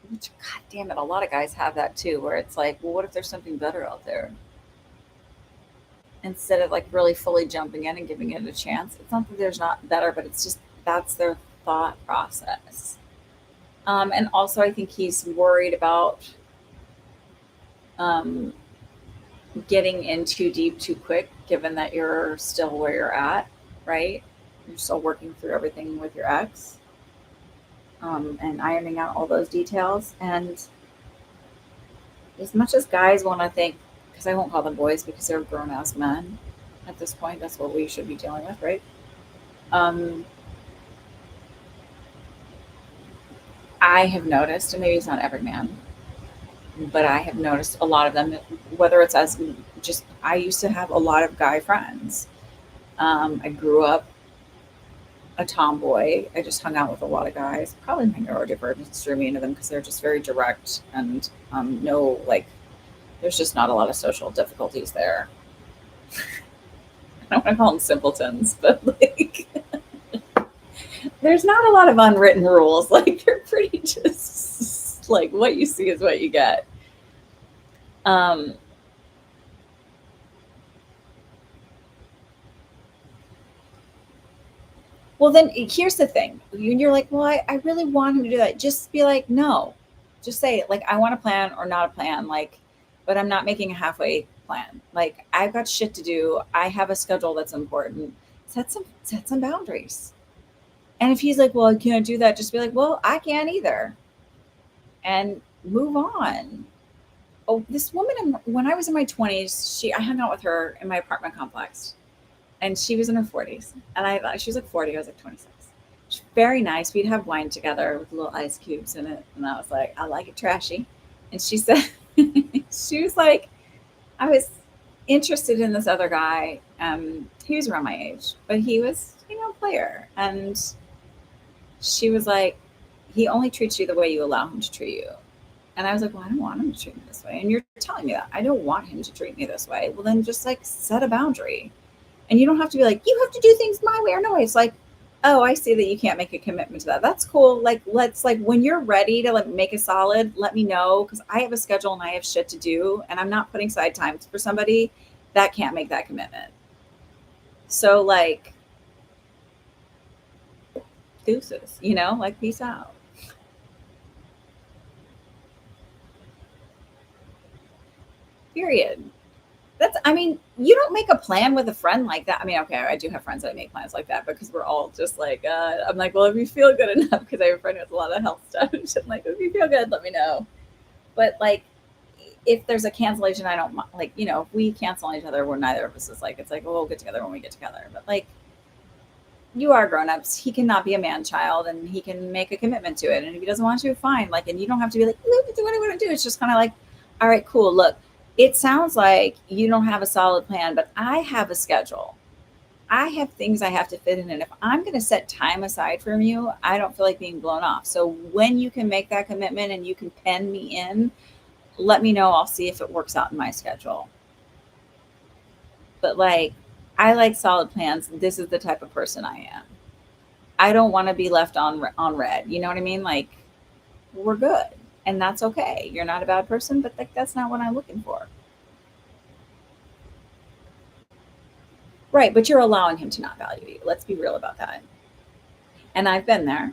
which, God damn it, a lot of guys have that too, where it's like, well, what if there's something better out there? Instead of like really fully jumping in and giving it a chance. It's not that there's not better, but it's just that's their thought process. And also, I think he's worried about um, getting in too deep too quick, given that you're still where you're at, right? You're still working through everything with your ex, and ironing out all those details. And as much as guys want to think, because I won't call them boys because they're grown ass men at this point, that's what we should be dealing with, right? Um, I have noticed, and maybe it's not every man, but I have noticed a lot of them, whether it's as just, I used to have a lot of guy friends. I grew up a tomboy. I just hung out with a lot of guys. Probably my neurodivergence drew me into them because they're just very direct and no, like, there's just not a lot of social difficulties there. I don't want to call them simpletons, but like, there's not a lot of unwritten rules. Like, they're pretty just like what you see is what you get. Um, well, then here's the thing. You're like, well, I really want him to do that. Just be like, no. Just say, like, I want a plan or not a plan. Like, but I'm not making a halfway plan. Like, I've got shit to do. I have a schedule that's important. Set some boundaries. And if he's like, well, I can't do that, just be like, well, I can't either. And move on. Oh, this woman, when I was in my 20s, I hung out with her in my apartment complex, and she was in her 40s, and I thought she was like 40. I was like 26. She's very nice. We'd have wine together with little ice cubes in it, and I was like, I like it trashy. And she said, she was like, I was interested in this other guy. He was around my age, but he was, a player, and she was like, he only treats you the way you allow him to treat you. And I was like, well, I don't want him to treat me this way. And you're telling me that I don't want him to treat me this way. Well, then just like set a boundary. And you don't have to be like, you have to do things my way or no way. It's like, oh, I see that you can't make a commitment to that. That's cool. Like, let's like, when you're ready to like make a solid, let me know. Cause I have a schedule and I have shit to do. And I'm not putting side time for somebody that can't make that commitment. So like, deuces, like peace out. Period. I mean, you don't make a plan with a friend like that. I mean, okay, I do have friends that make plans like that because we're all just like, I'm like, well, if you feel good enough, because I have a friend who has a lot of health stuff. And I'm like, if you feel good, let me know. But like, if there's a cancellation, I don't like, if we cancel on each other, we're neither of us is like, it's like, well, we'll get together when we get together. But like, you are grown-ups. He cannot be a man child, and he can make a commitment to it. And if he doesn't want to, fine. Like, and you don't have to be like, you have to do what I want to do. It's just kind of like, all right, cool. Look, it sounds like you don't have a solid plan, but I have a schedule. I have things I have to fit in. And if I'm going to set time aside from you, I don't feel like being blown off. So when you can make that commitment and you can pen me in, let me know. I'll see if it works out in my schedule. But like, I like solid plans. This is the type of person I am. I don't want to be left on red. You know what I mean? Like, we're good, and that's okay. You're not a bad person, but like, that's not what I'm looking for. Right, but you're allowing him to not value you. Let's be real about that. And I've been there.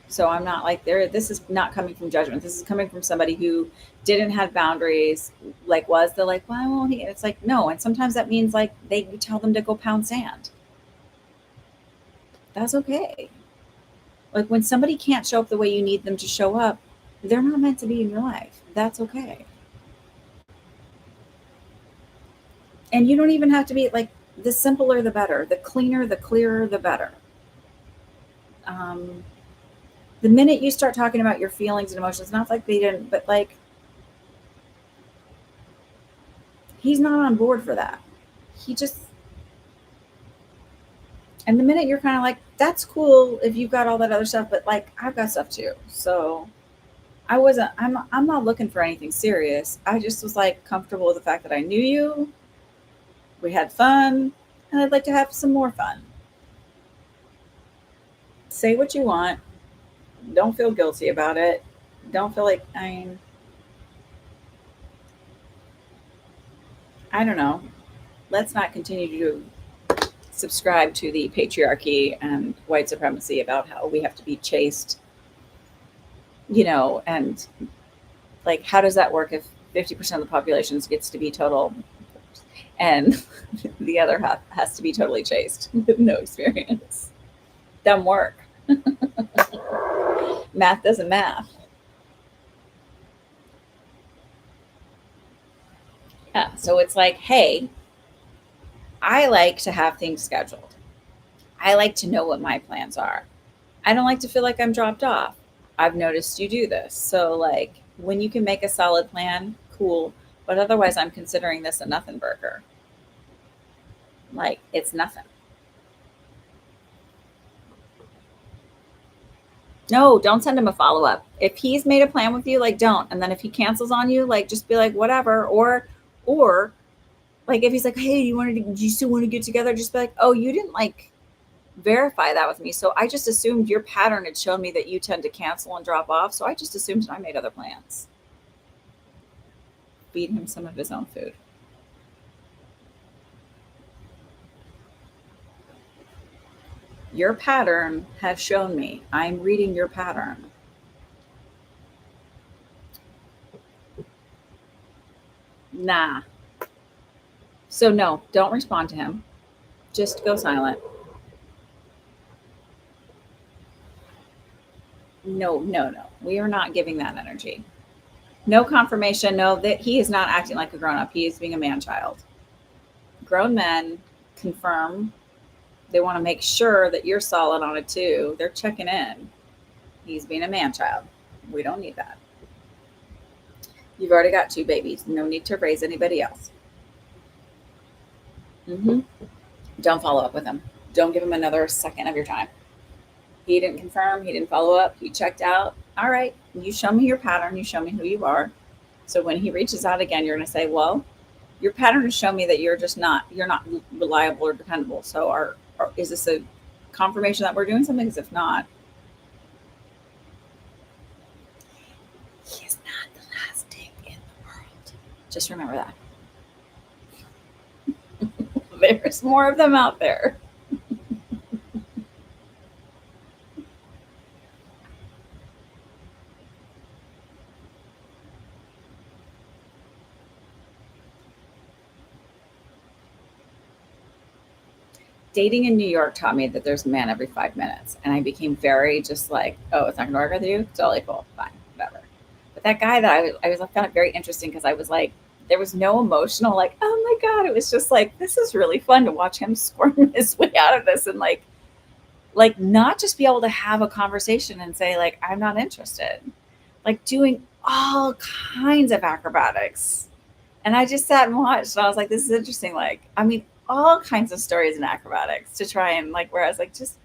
So I'm not like there. This is not coming from judgment. This is coming from somebody who didn't have boundaries. Like, was the like, why won't he? It's like, no. And sometimes that means like you tell them to go pound sand. That's okay. Like, when somebody can't show up the way you need them to show up, they're not meant to be in your life. That's okay. And you don't even have to be like, the simpler the better, the cleaner, the clearer the better. Um, the minute you start talking about your feelings and emotions, not like they didn't, but like, he's not on board for that. He just, and the minute you're kind of like, that's cool if you've got all that other stuff, but like, I've got stuff too. So I'm not looking for anything serious. I just was like comfortable with the fact that I knew you. We had fun. and I'd like to have some more fun. Say what you want. Don't feel guilty about it. Don't feel like, I don't know. Let's not continue to subscribe to the patriarchy and white supremacy about how we have to be chaste, and like, how does that work if 50% of the population gets to be total and the other half has to be totally chaste with no experience? Doesn't work. Math doesn't math. Yeah. So it's like, hey, I like to have things scheduled. I like to know what my plans are. I don't like to feel like I'm dropped off. I've noticed you do this. So, like, when you can make a solid plan, cool. But otherwise, I'm considering this a nothing burger. Like, it's nothing. No, don't send him a follow up. If he's made a plan with you, like, don't. And then if he cancels on you, like, just be like, whatever. Or like, if he's like, hey, do you still want to get together? Just be like, oh, you didn't like verify that with me. So I just assumed your pattern had shown me that you tend to cancel and drop off. So I just assumed I made other plans. Feed him some of his own food. Your pattern has shown me. I'm reading your pattern. Nah. So, no, don't respond to him. Just go silent. No, no, no. We are not giving that energy. No confirmation. No, that he is not acting like a grown up. He is being a man child. Grown men confirm. They want to make sure that you're solid on it too. They're checking in. He's being a man child. We don't need that. You've already got 2 babies. No need to raise anybody else. Mm-hmm. Don't follow up with him. Don't give him another second of your time. He didn't confirm. He didn't follow up. He checked out. All right. You show me your pattern. You show me who you are. So when he reaches out again, you're going to say, well, your pattern has shown me that you're not reliable or dependable. So is this a confirmation that we're doing something? Because if not, he is not the last thing in the world. Just remember that. There's more of them out there. Dating in New York taught me that there's a man every 5 minutes. And I became very just like, oh, it's not going to work with you? Totally cool. Fine. Whatever. But that guy that I found it very interesting because I was like, there was no emotional, like, oh my God. It was just like, this is really fun to watch him squirm his way out of this and like not just be able to have a conversation and say, like, I'm not interested. Like doing all kinds of acrobatics. And I just sat and watched, and I was like, this is interesting. Like, I mean, all kinds of stories in acrobatics to try and like, where I was like, just,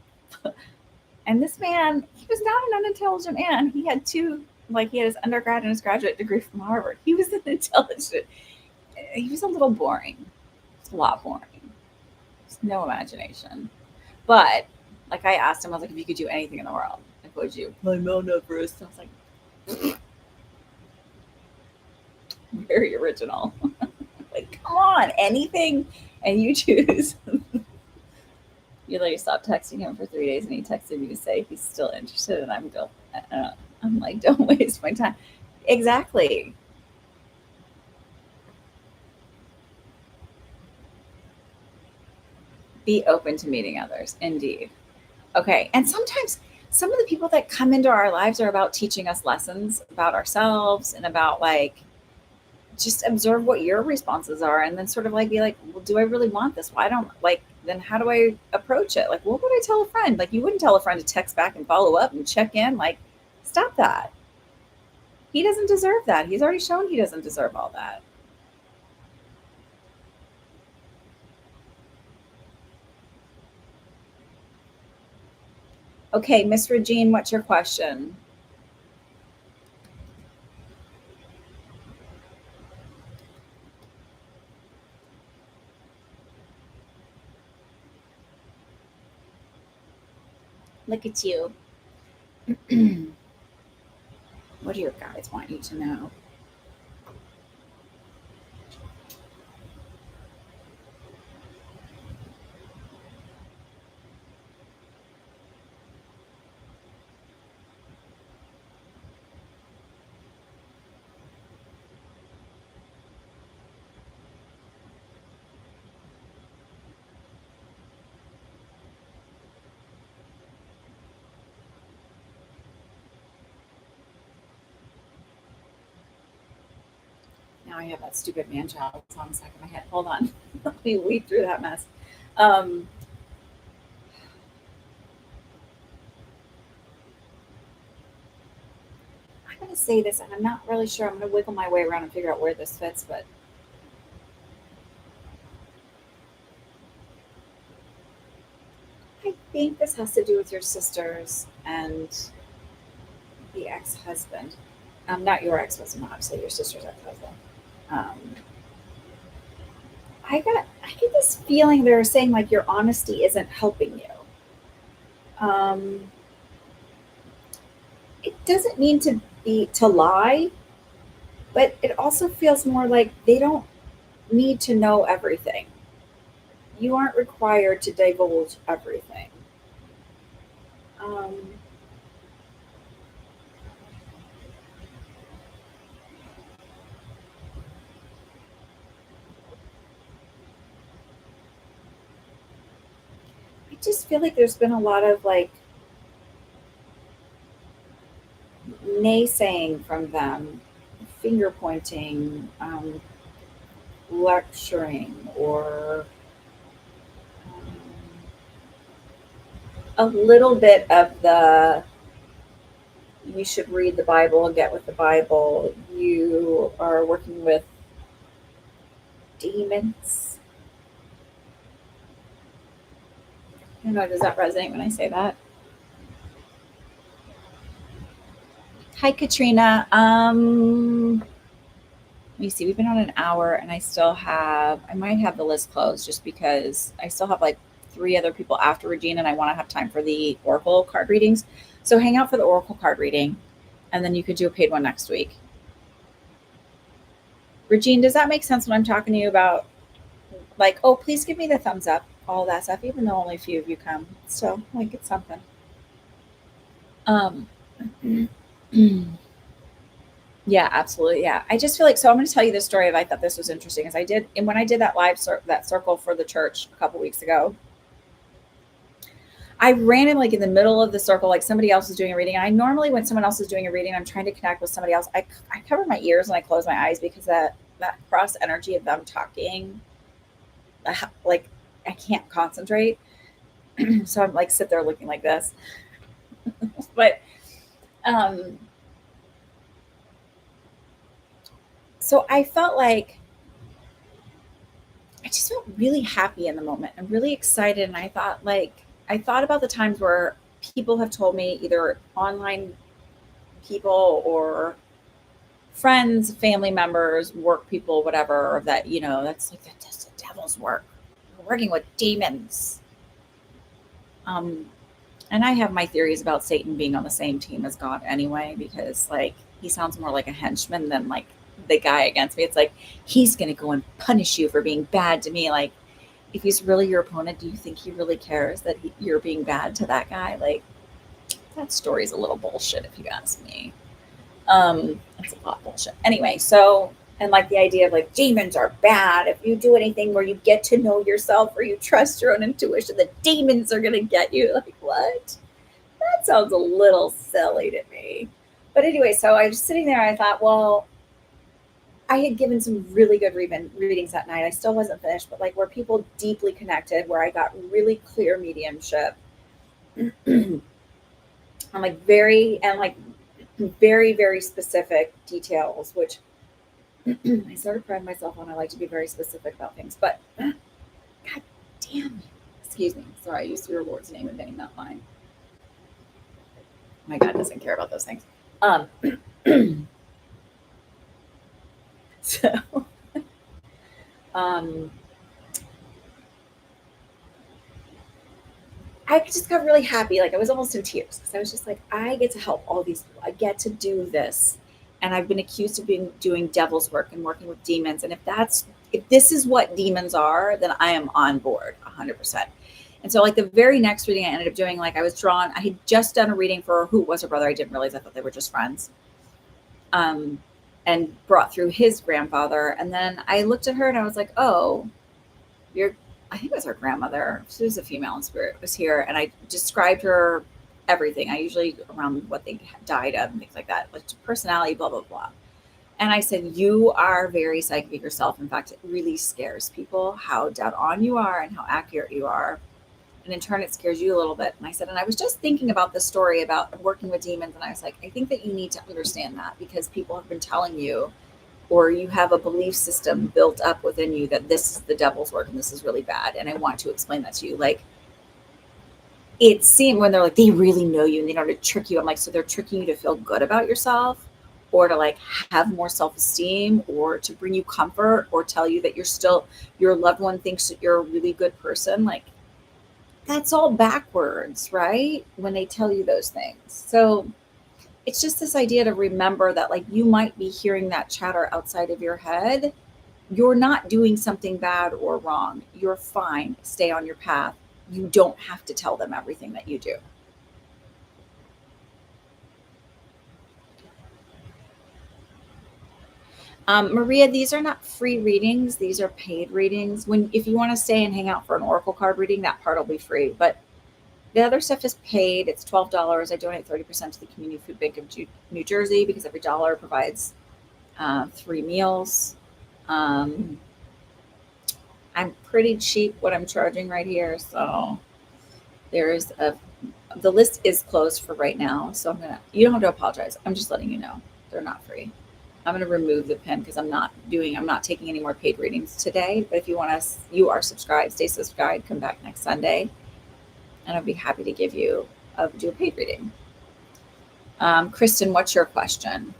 and this man, he was not an unintelligent man. He had he had his undergrad and his graduate degree from Harvard. He was an intelligent, he was a little boring. It's a lot boring. There's no imagination. But like, I asked him, I was like, if you could do anything in the world, like, what would you? Play Mount Everest. I was like, very original. Like, come on, anything, and you choose. You literally stopped texting him for 3 days, and he texted me to say he's still interested, and I'm like, don't waste my time. Exactly. Be open to meeting others. Indeed. Okay. And sometimes some of the people that come into our lives are about teaching us lessons about ourselves and about like just observe what your responses are and then sort of like be like, well, do I really want this? Why don't like then how do I approach it? Like, what would I tell a friend? Like, you wouldn't tell a friend to text back and follow up and check in. Like, stop that. He doesn't deserve that. He's already shown he doesn't deserve all that. Okay, Miss Regine, what's your question? Look at you. What do your guides want you to know? Now I have that stupid man child song stuck in my head. Hold on. Let me weed through that mess. Um, I'm going to say this, and I'm not really sure. I'm going to wiggle my way around and figure out where this fits, but I think this has to do with your sisters and the ex husband. Not your ex husband, obviously, your sister's ex husband. Um, I get this feeling they're saying like your honesty isn't helping you. Um, it doesn't mean to be to lie, but it also feels more like they don't need to know everything. You aren't required to divulge everything. Um, I just feel like there's been a lot of like naysaying from them, finger pointing, lecturing, or um, a little bit of the you should read the Bible and get with the Bible. You are working with demons. I don't know, does that resonate when I say that? Hi, Katrina. Let me see. We've been on an hour, and I might have the list closed just because I still have like three other people after Regina, and I want to have time for the Oracle card readings. So hang out for the Oracle card reading, and then you could do a paid one next week. Regine, does that make sense when I'm talking to you about like, oh, please give me the thumbs up, all that stuff, even though only a few of you come. So like it's something. Um yeah, absolutely. Yeah. I just feel like so I'm going to tell you this story of I thought this was interesting as I did and when I did that that circle for the church a couple weeks ago, I ran in like in the middle of the circle, like somebody else was doing a reading. And I normally, when someone else is doing a reading, I'm trying to connect with somebody else. I cover my ears and I close my eyes because that cross energy of them talking, like I can't concentrate. So I'm like sit there looking like this. But um, so I felt like I just felt really happy in the moment and really excited. And I thought about the times where people have told me either online people or friends, family members, work people, whatever, that, that's like, that's just the devil's work. We're working with demons. Um, and I have my theories about Satan being on the same team as God anyway, because like he sounds more like a henchman than like the guy against me. It's like he's going to go and punish you for being bad to me. Like, if he's really your opponent, do you think he really cares that you're being bad to that guy? Like, that story's a little bullshit if you ask me. It's a lot bullshit. Anyway, so and like the idea of like demons are bad. If you do anything where you get to know yourself or you trust your own intuition, the demons are gonna get you. Like what? That sounds a little silly to me. But anyway, so I was sitting there. I thought, well, I had given some really good readings that night. I still wasn't finished, but like where people deeply connected, where I got really clear mediumship. I'm like very, very specific details, which I sort of pride myself on. I like to be very specific about things, but God damn it. Excuse me. Sorry, I used your Lord's name in vain, not mine. My God doesn't care about those things. Um, so, um, I just got really happy. Like I was almost in tears because I was just like, I get to help all these people. I get to do this. And I've been accused of being doing devil's work and working with demons. And if this is what demons are, then I am on board 100%. And so like the very next reading I ended up doing, like I was drawn, I had just done a reading for Who Was Her Brother. I didn't realize, I thought they were just friends. And brought through his grandfather. And then I looked at her and I was like, oh, I think it was her grandmother. She was a female in spirit, was here. And I described her everything. I usually around what they died of and things like that, like personality, blah, blah, blah. And I said, you are very psychic yourself. In fact, it really scares people how dead on you are and how accurate you are. And in turn, it scares you a little bit. And I said, and I was just thinking about this story about working with demons. And I was like, I think that you need to understand that because people have been telling you, or you have a belief system built up within you that this is the devil's work and this is really bad. And I want to explain that to you. Like, it seemed when they're like, they really know you and they know how to trick you. I'm like, so they're tricking you to feel good about yourself or to like have more self-esteem or to bring you comfort or tell you that your loved one thinks that you're a really good person. Like, that's all backwards, right? When they tell you those things. So it's just this idea to remember that like you might be hearing that chatter outside of your head. You're not doing something bad or wrong. You're fine. Stay on your path. You don't have to tell them everything that you do. Maria, these are not free readings. These are paid readings. If you want to stay and hang out for an oracle card reading, that part will be free. But the other stuff is paid. It's $12. I donate 30% to the Community Food Bank of New Jersey because every dollar provides 3 meals. I'm pretty cheap what I'm charging right here. So the list is closed for right now. So you don't have to apologize. I'm just letting you know they're not free. I'm going to remove the pin because I'm not taking any more paid readings today. But if you are subscribed, stay subscribed, come back next Sunday. And I'd be happy to do a paid reading. Kristen, what's your question?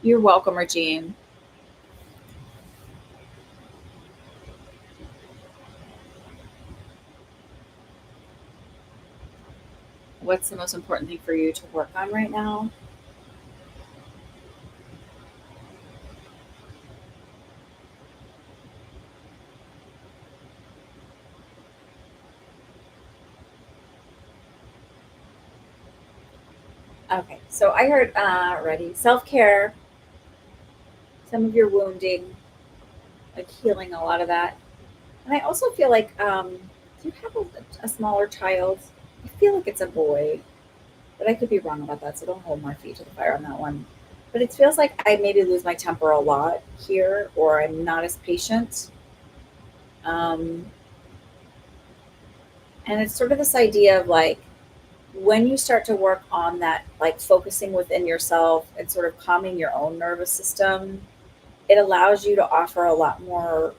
You're welcome, Regine. What's the most important thing for you to work on right now? Okay, so I heard ready self-care, some of your wounding, like healing a lot of that. And I also feel like do you have a smaller child? I feel like it's a boy, but I could be wrong about that, so don't hold my feet to the fire on that one. But it feels like I maybe lose my temper a lot here, or I'm not as patient. Um, and it's sort of this idea of like when you start to work on that, like focusing within yourself and sort of calming your own nervous system, it allows you to offer a lot more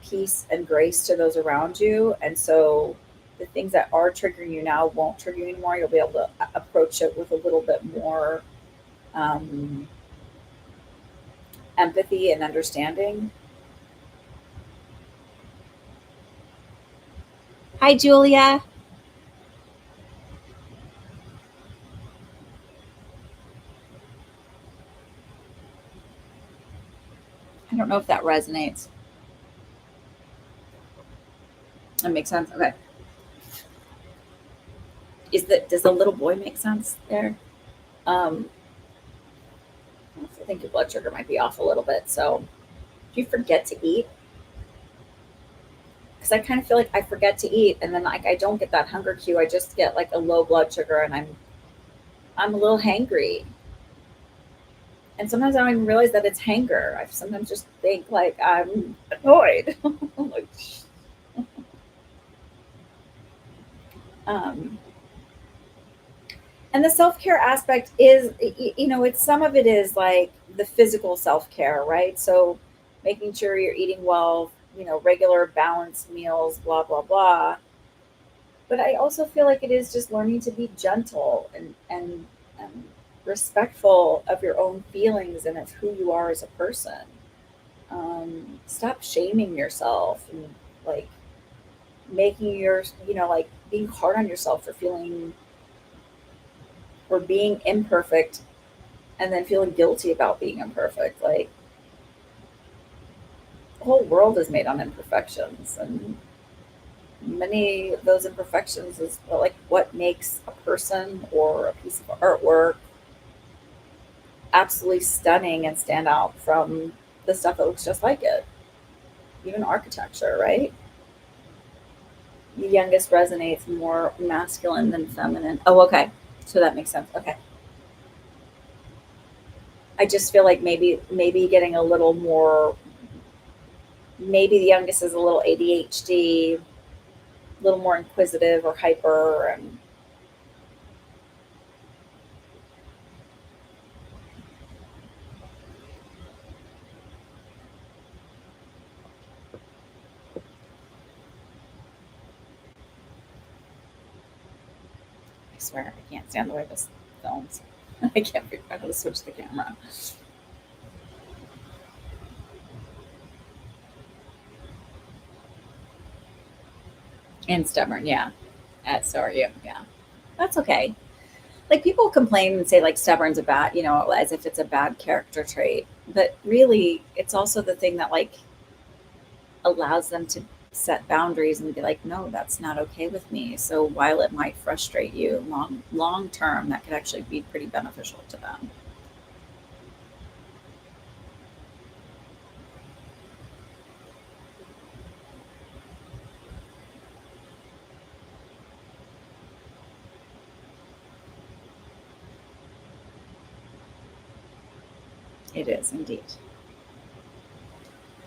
peace and grace to those around you. And so the things that are triggering you now won't trigger you anymore. You'll be able to approach it with a little bit more um, empathy and understanding. Hi, Julia. I don't know if that resonates. That makes sense. Okay. Does the little boy make sense there? Um, I think your blood sugar might be off a little bit. So, do you forget to eat? Because I kind of feel like I forget to eat, and then like I don't get that hunger cue. I just get like a low blood sugar, and I'm a little hangry. And sometimes I don't even realize that it's hanger. I sometimes just think like I'm annoyed. Like, um, and the self-care aspect is it's some of it is like the physical self-care, right? So making sure you're eating well, regular balanced meals, blah blah blah. But I also feel like it is just learning to be gentle and respectful of your own feelings and of who you are as a person. Stop shaming yourself and like making your, like being hard on yourself for feeling or being imperfect and then feeling guilty about being imperfect. Like the whole world is made on imperfections, and many of those imperfections is like what makes a person or a piece of artwork absolutely stunning and stand out from the stuff that looks just like it. Even architecture, right? The youngest resonates more masculine than feminine. Oh, okay. So that makes sense. Okay. I just feel like maybe getting a little more, maybe the youngest is a little ADHD, a little more inquisitive or hyper, and I swear I can't stand the way this films. I can't figure out how to switch the camera. And stubborn, yeah. So are you, yeah. That's okay. Like people complain and say like stubborn's a bad, as if it's a bad character trait. But really, it's also the thing that like allows them to set boundaries and be like, no, that's not okay with me. So while it might frustrate you long term, that could actually be pretty beneficial to them. It is indeed.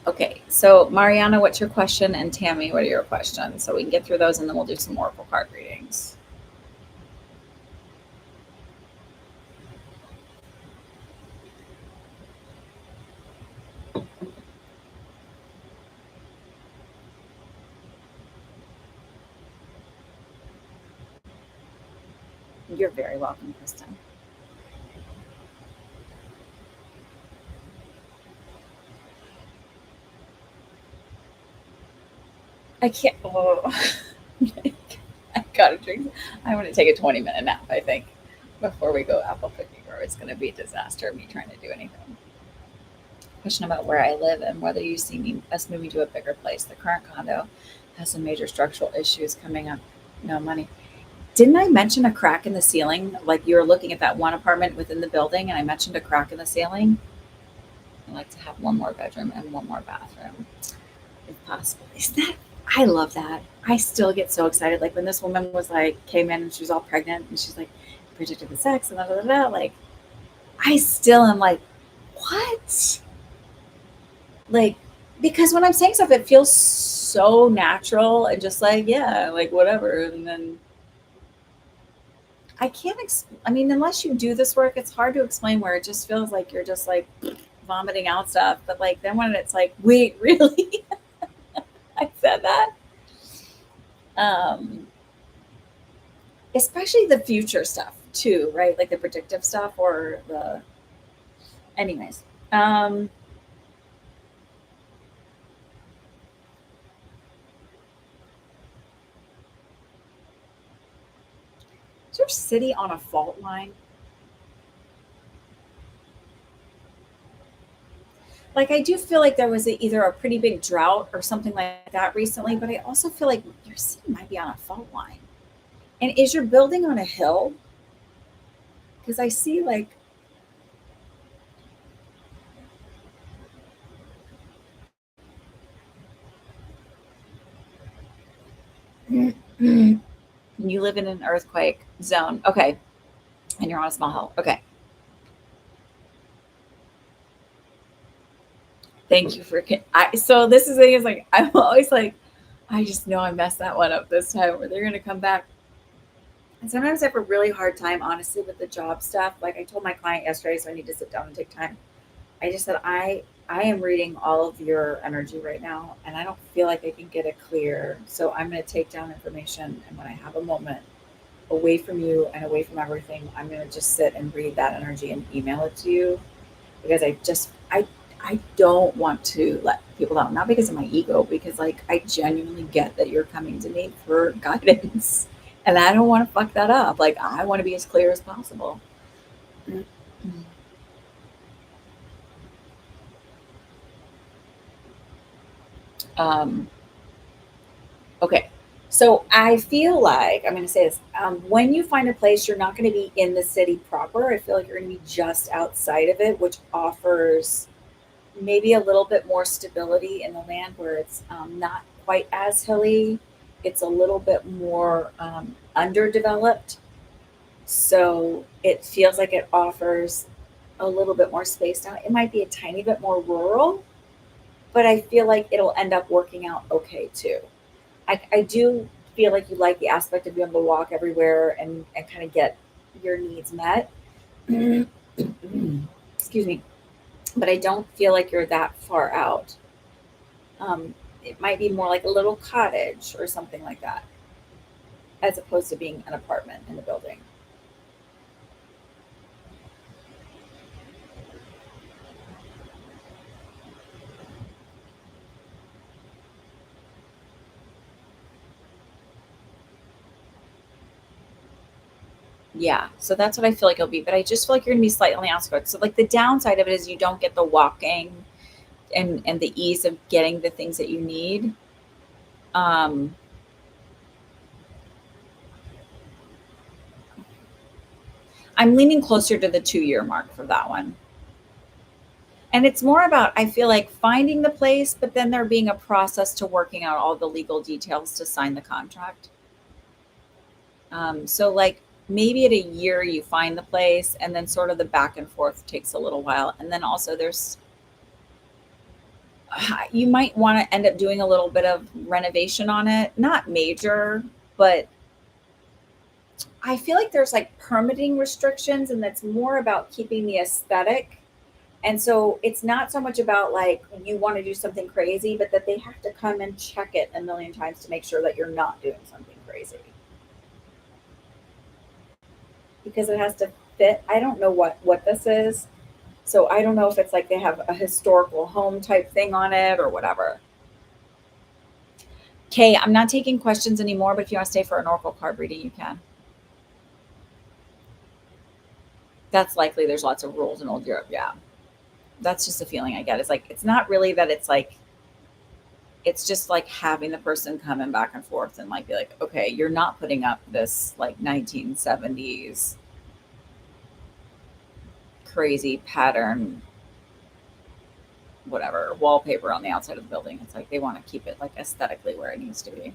Okay, so Mariana, what's your question? And Tammy, what are your questions? So we can get through those and then we'll do some oracle card readings. You're very welcome, Kristen. I can't. Oh, I gotta drink. I want to take a 20-minute nap, I think, before we go apple picking, or it's going to be a disaster me trying to do anything. Question about where I live and whether you see us moving to a bigger place. The current condo has some major structural issues coming up. No money. Didn't I mention a crack in the ceiling? Like you were looking at that one apartment within the building, and I mentioned a crack in the ceiling. I like to have one more bedroom and one more bathroom, if possible. Is that? I love that. I still get so excited. Like when this woman was like came in and she was all pregnant and she's like predicted the sex and Like I still am like, what? Like because when I'm saying stuff, it feels so natural and just like yeah, like whatever. And then I can't. I mean, unless you do this work, it's hard to explain. Where it just feels like you're just like vomiting out stuff. But like then when it's like, wait, really? I said that. Um, Especially the future stuff too, right? Like the predictive stuff or the. Anyways, is your city on a fault line? Like I do feel like there was either a pretty big drought or something like that recently, but I also feel like your city might be on a fault line. And is your building on a hill? Because I see like you live in an earthquake zone. Okay. And you're on a small hill. Okay. Thank you for so this is the thing is like I'm always like I just know I messed that one up this time where they're gonna come back. And sometimes I have a really hard time, honestly, with the job stuff. Like I told my client yesterday, so I need to sit down and take time. I just said I am reading all of your energy right now, and I don't feel like I can get it clear. So I'm going to take down information, and when I have a moment away from you and away from everything, I'm going to just sit and read that energy and email it to you because I don't want to let people down. Not because of my ego, because like I genuinely get that you're coming to me for guidance, and I don't want to fuck that up. Like I want to be as clear as possible. Um, Okay. So I feel like I'm going to say this. When you find a place, you're not going to be in the city proper. I feel like you're going to be just outside of it, which offers maybe a little bit more stability in the land where it's not quite as hilly. It's a little bit more underdeveloped. So it feels like it offers a little bit more space now. It might be a tiny bit more rural, but I feel like it'll end up working out okay too. I do feel like you like the aspect of being able to walk everywhere and kind of get your needs met. Excuse me. But I don't feel like you're that far out. It might be more like a little cottage or something like that, as opposed to being an apartment in the building. Yeah, so that's what I feel like it'll be. But I just feel like you're gonna be slightly on the outskirts. So like the downside of it is you don't get the walking and the ease of getting the things that you need. Um, I'm leaning closer to the 2 year mark for that one. And it's more about, I feel like finding the place, but then there being a process to working out all the legal details to sign the contract. So like maybe at a year you find the place and then sort of the back and forth takes a little while. And then also there's, you might want to end up doing a little bit of renovation on it, not major, but I feel like there's like permitting restrictions and that's more about keeping the aesthetic. And so it's not so much about like you want to do something crazy, but that they have to come and check it a million times to make sure that you're not doing something crazy because it has to fit. I don't know what this is. So I don't know if it's like they have a historical home type thing on it or whatever. Okay, I'm not taking questions anymore, but if you want to stay for an oracle card reading, you can. That's likely. There's lots of rules in old Europe. Yeah. That's just a feeling I get. It's like it's not really that it's like it's just like having the person coming back and forth and like be like, okay, you're not putting up this like 1970s crazy pattern, whatever, wallpaper on the outside of the building. It's like they want to keep it like aesthetically where it needs to be.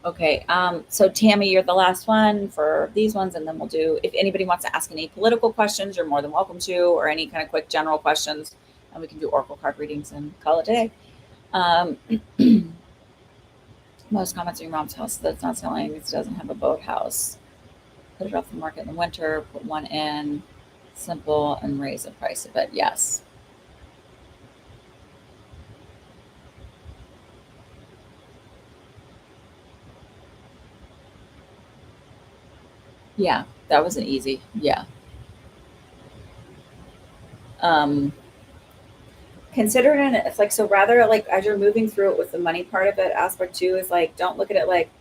Okay, so Tammy, you're the last one for these ones, and then we'll do, if anybody wants to ask any political questions, you're more than welcome to, or any kind of quick general questions, and we can do oracle card readings and call it a day. Um, most comments in your mom's house that's not selling, it doesn't have a boathouse. Put it off the market in the winter, put one in, simple, and raise the price a bit. Yes. Yeah, that was an easy. Yeah. Um, Consider it, it's like, so rather like as you're moving through it with the money part of it, aspect two is like, don't look at it like,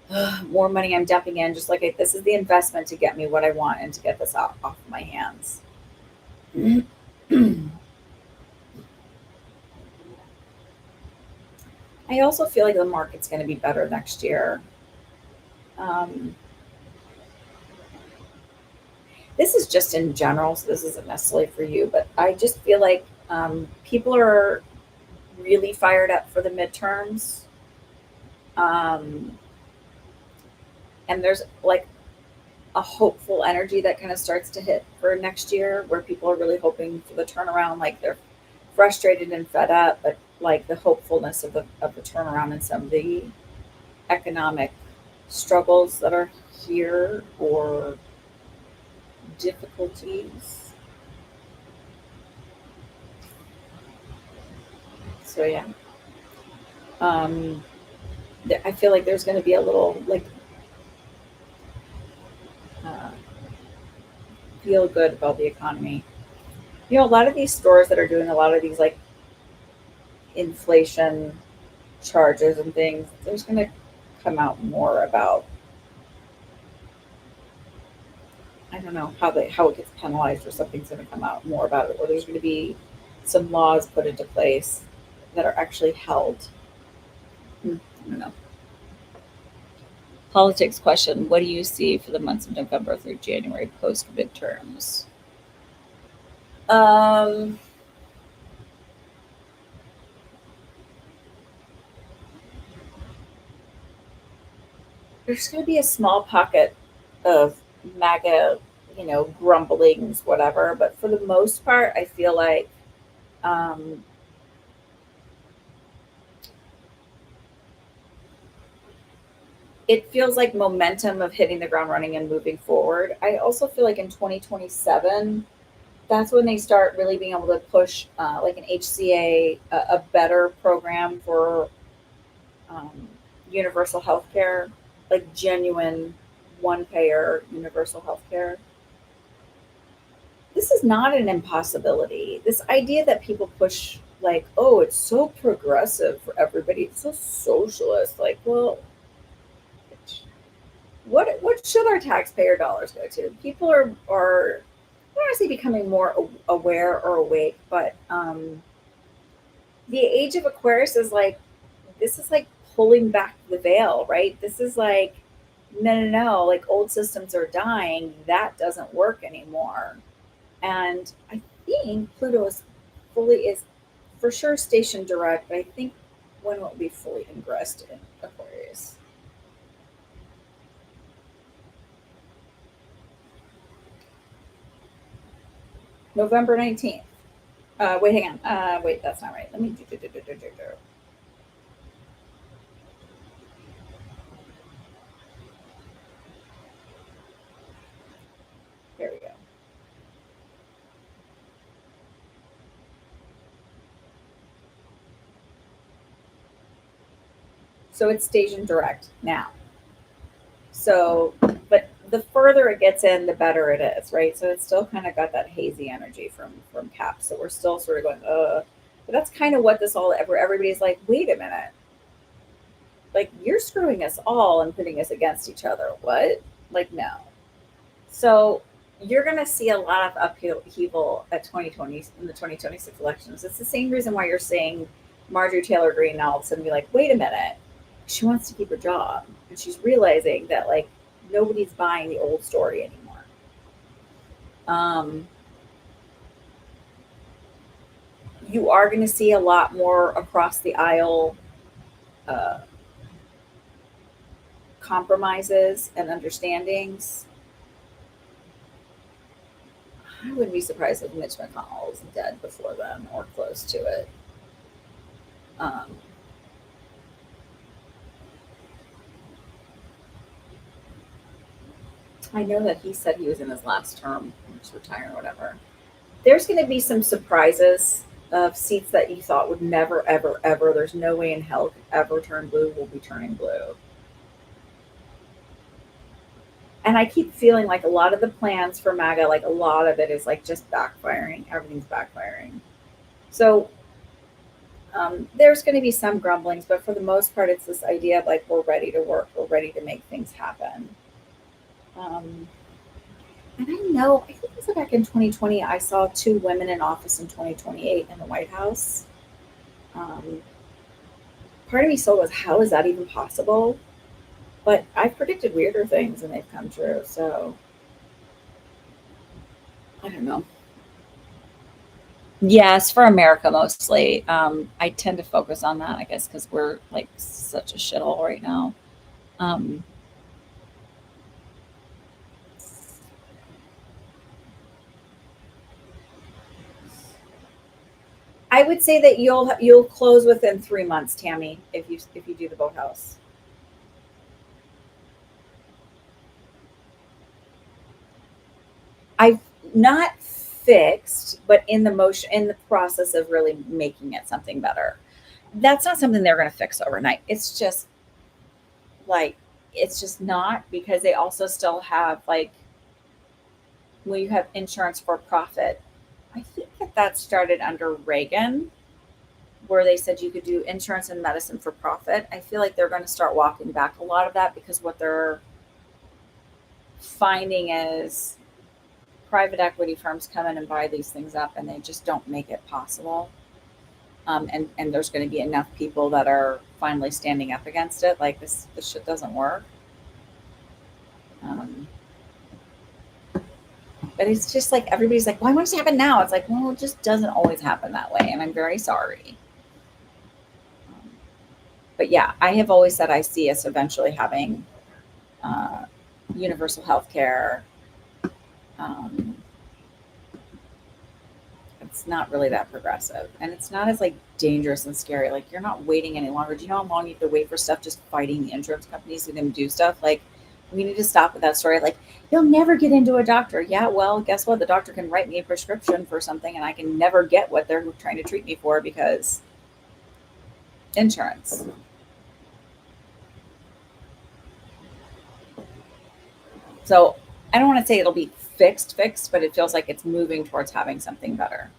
"Ugh, more money I'm dumping in. Just like, this is the investment to get me what I want and to get this off my hands. I also feel like the market's going to be better next year. Um, this is just in general, so this isn't necessarily for you, but I just feel like people are really fired up for the midterms. Um, and there's like a hopeful energy that kind of starts to hit for next year where people are really hoping for the turnaround. Like they're frustrated and fed up, but like the hopefulness of the turnaround and some of the economic struggles that are here or difficulties. So yeah, um, I feel like there's going to be a little like uh, feel good about the economy. You know, a lot of these stores that are doing a lot of these like inflation charges and things, there's going to come out more about, I don't know how it gets penalized, or something's going to come out more about it, or there's going to be some laws put into place that are actually held. I don't know. Politics question: what do you see for the months of November through January post midterms? Um, there's going to be a small pocket of MAGA, grumblings, whatever. But for the most part, I feel like um, it feels like momentum of hitting the ground running and moving forward. I also feel like in 2027, that's when they start really being able to push like an HCA, a better program for um, universal health care, like genuine one payer universal health care. This is not an impossibility. This idea that people push, like, oh, it's so progressive for everybody, it's so socialist. Like, well, what should our taxpayer dollars go to? People are I don't want to say becoming more aware or awake, but the age of Aquarius is like, this is like pulling back the veil, right? This is like, no, no, no, like old systems are dying. That doesn't work anymore. And I think Pluto is for sure station direct, but I think when it will be fully ingressed in Aquarius. November 19th. Wait, hang on. Wait, that's not right. Let me do. Here we go. So it's station direct now. So, but the further it gets in, the better it is, right? So it's still kind of got that hazy energy from Cap. So we're still sort of going, but that's kind of what this all ever. Everybody's like, wait a minute, like you're screwing us all and putting us against each other. What? Like no. So you're going to see a lot of upheaval at 2020 in the 2026 elections. It's the same reason why you're saying Marjorie Taylor Greene now all of a sudden be like, wait a minute, she wants to keep her job, and she's realizing that like nobody's buying the old story anymore. Um, you are going to see a lot more across the aisle uh, compromises and understandings. I wouldn't be surprised if Mitch McConnell is dead before then or close to it. Um, I know that he said he was in his last term, just retiring or whatever. There's going to be some surprises of seats that you thought would never, ever, ever, there's no way in hell could ever turn blue, will be turning blue. And I keep feeling like a lot of the plans for MAGA, like a lot of it is like just backfiring. Everything's backfiring. So there's going to be some grumblings, but for the most part, it's this idea of like, we're ready to work, we're ready to make things happen. Um, and I know, I think it was back in 2020, I saw two women in office in 2028 in the White House. Um, part of me still goes, how is that even possible? But I've predicted weirder things and they've come true. So I don't know. Yes, for America mostly. I tend to focus on that, I guess, because we're like such a shithole right now. Um, I would say that you'll close within 3 months, Tammy, if you do the boathouse. I've not fixed, but in the process of really making it something better. that's not something they're going to fix overnight. It's just like, it's just not, because they also still have like, when you have insurance for profit, I think that started under Reagan, where they said you could do insurance and medicine for profit. I feel like they're going to start walking back a lot of that, because what they're finding is private equity firms come in and buy these things up, and they just don't make it possible. And there's going to be enough people that are finally standing up against it. Like, this shit doesn't work. Um, but it's just like, everybody's like, why won't it happen now? It's like, well, it just doesn't always happen that way, and I'm very sorry. Um, but yeah, I have always said I see us eventually having uh, universal health care. Um, it's not really that progressive, and it's not as like dangerous and scary. Like, you're not waiting any longer. Do you know how long you have to wait for stuff, just fighting the insurance companies who can do stuff? Like, we need to stop with that story. Like, you'll never get into a doctor. Yeah, well, guess what? The doctor can write me a prescription for something, and I can never get what they're trying to treat me for, because insurance. So I don't want to say it'll be fixed, but it feels like it's moving towards having something better.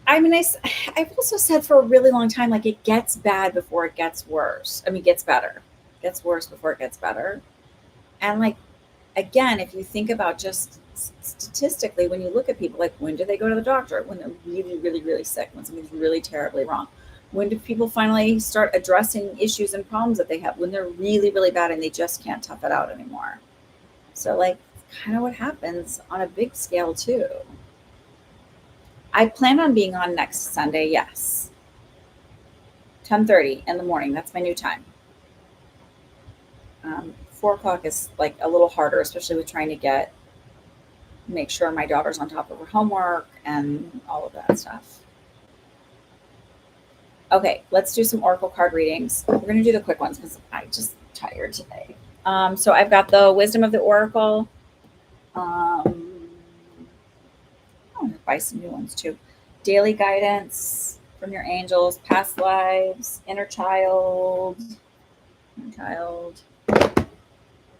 I mean, I've also said for a really long time, like, it gets bad before it gets worse. I mean, gets better, gets worse before it gets better. And like, again, if you think about just statistically, when you look at people, like, when do they go to the doctor? When they're really, really, really sick, when something's really terribly wrong. When do people finally start addressing issues and problems that they have? When they're really, really bad and they just can't tough it out anymore. So, like, kind of what happens on a big scale, too. I plan on being on next Sunday, yes. 10:30 in the morning. That's my new time. 4 o'clock is like a little harder, especially with trying to make sure my daughter's on top of her homework and all of that stuff. Okay, let's do some Oracle card readings. We're going to do the quick ones because I'm just tired today. So I've got the Wisdom of the Oracle. I'm going to buy some new ones too. Daily guidance from your angels, past lives, inner child.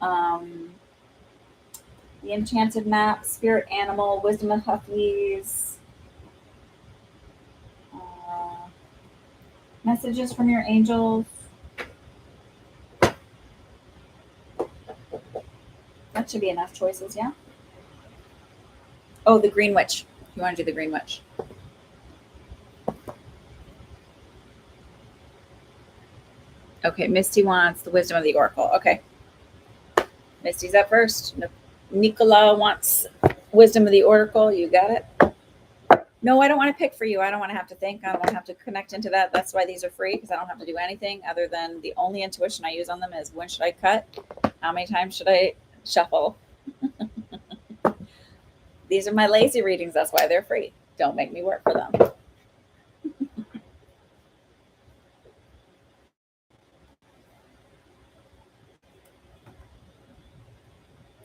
Um, the Enchanted Map, Spirit Animal, Wisdom of Huffleys, messages from your angels. That should be enough choices, yeah? Oh, the Green Witch. You want to do the Green Witch? Okay, Misty wants the Wisdom of the Oracle. Okay. Misty's up first. Nicola wants Wisdom of the Oracle. You got it? No, I don't want to pick for you. I don't want to have to think. I don't want to have to connect into that. That's why these are free, because I don't have to do anything other than the only intuition I use on them is, when should I cut? How many times should I shuffle? These are my lazy readings. That's why they're free. Don't make me work for them.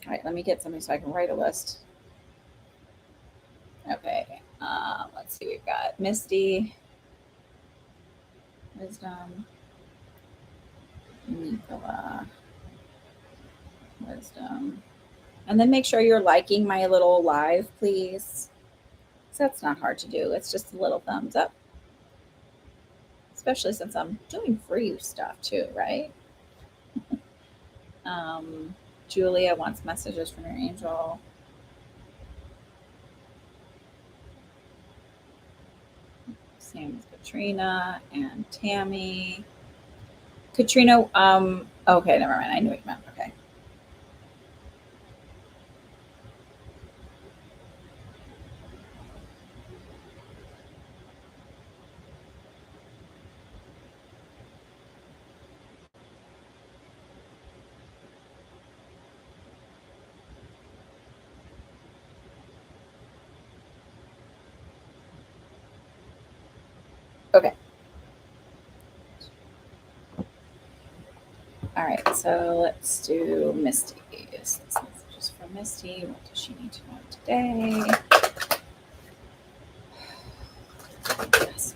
All right, let me get something so I can write a list. Okay, let's see. We've got Misty, Wisdom, Nicola, Wisdom. And then make sure you're liking my little live, please. So that's not hard to do. It's just a little thumbs up. Especially since I'm doing free stuff too, right? Julia wants messages from your angel. Same with Katrina and Tammy. Katrina, okay, never mind. I knew what you meant. Okay. Okay. All right, so let's do Misty. This message is from Misty. What does she need to know today? Yes.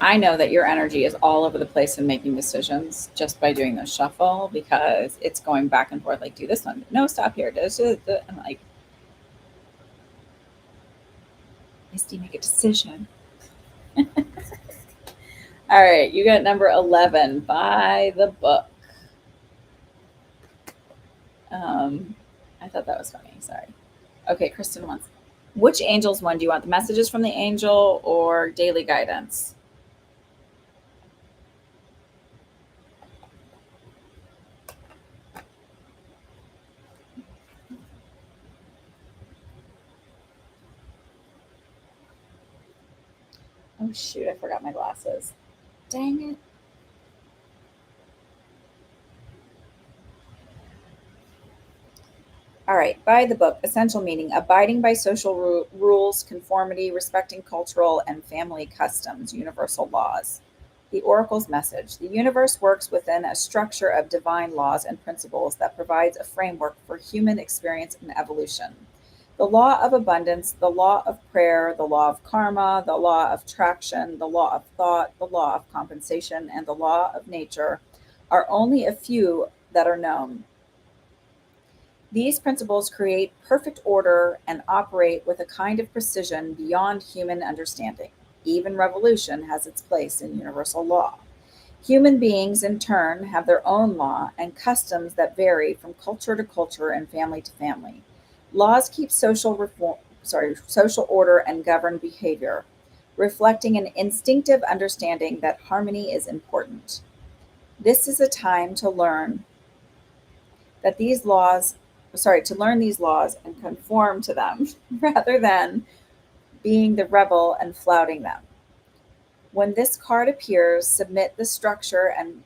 I know that your energy is all over the place in making decisions just by doing the shuffle because it's going back and forth. Like, do this one. No, stop here. I'm like, Misty, make a decision. All right, you got number 11. Buy the book. I thought that was funny. Sorry. Okay, Kristen wants. Which angels one do you want? The messages from the angel or daily guidance? Oh shoot, I forgot my glasses. Dang it. All right, buy the book. Essential meaning: abiding by social rules, conformity, respecting cultural and family customs, universal laws. The Oracle's message: the universe works within a structure of divine laws and principles that provides a framework for human experience and evolution. The law of abundance, the law of prayer, the law of karma, the law of traction, the law of thought, the law of compensation, and the law of nature are only a few that are known. These principles create perfect order and operate with a kind of precision beyond human understanding. Even revolution has its place in universal law. Human beings, in turn, have their own law and customs that vary from culture to culture and family to family. Laws keep social order and govern behavior, reflecting an instinctive understanding that harmony is important. This is a time to learn that these laws, to learn these laws and conform to them rather than being the rebel and flouting them. When this card appears, submit to structure and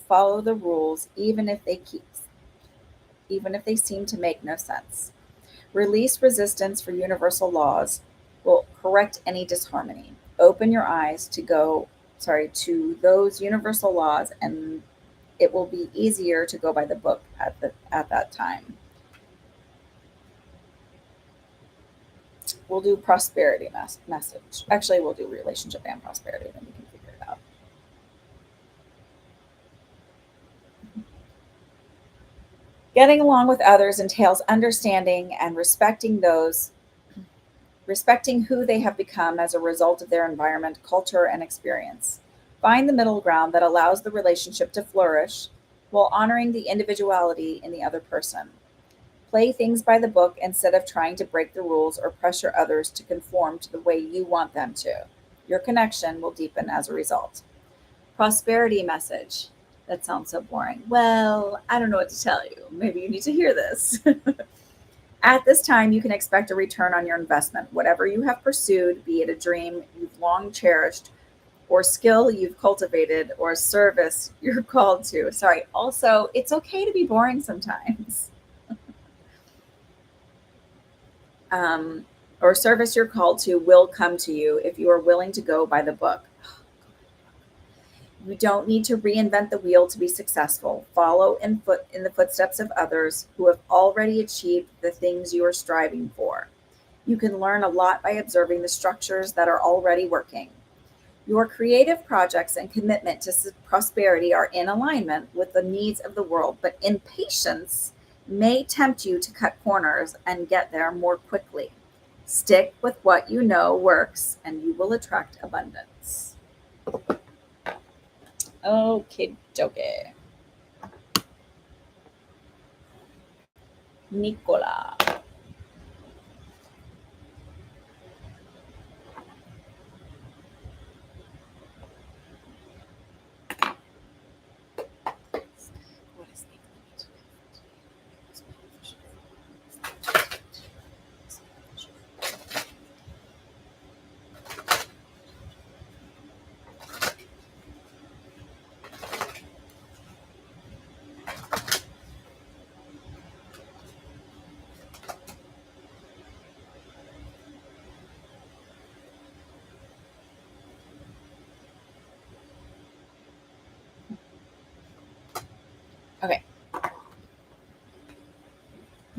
follow the rules even if they seem to make no sense. Release resistance for universal laws will correct any disharmony. Open your eyes to those universal laws, and it will be easier to go by the book at that time. We'll do prosperity message. Actually, we'll do relationship and prosperity, then we can figure it out. Getting along with others entails understanding and respecting who they have become as a result of their environment, culture, and experience. Find the middle ground that allows the relationship to flourish while honoring the individuality in the other person. Play things by the book instead of trying to break the rules or pressure others to conform to the way you want them to. Your connection will deepen as a result. Prosperity message. That sounds so boring. Well, I don't know what to tell you. Maybe you need to hear this. At this time, you can expect a return on your investment. Whatever you have pursued, be it a dream you've long cherished, or skill you've cultivated, or a service you're called to. Sorry. Also, it's okay to be boring sometimes. Or service you're called to will come to you if you are willing to go by the book. You don't need to reinvent the wheel to be successful. Follow in the footsteps of others who have already achieved the things you are striving for. You can learn a lot by observing the structures that are already working. Your creative projects and commitment to prosperity are in alignment with the needs of the world, but impatience may tempt you to cut corners and get there more quickly. Stick with what you know works, and you will attract abundance. Okay, dokie. Nicola. What is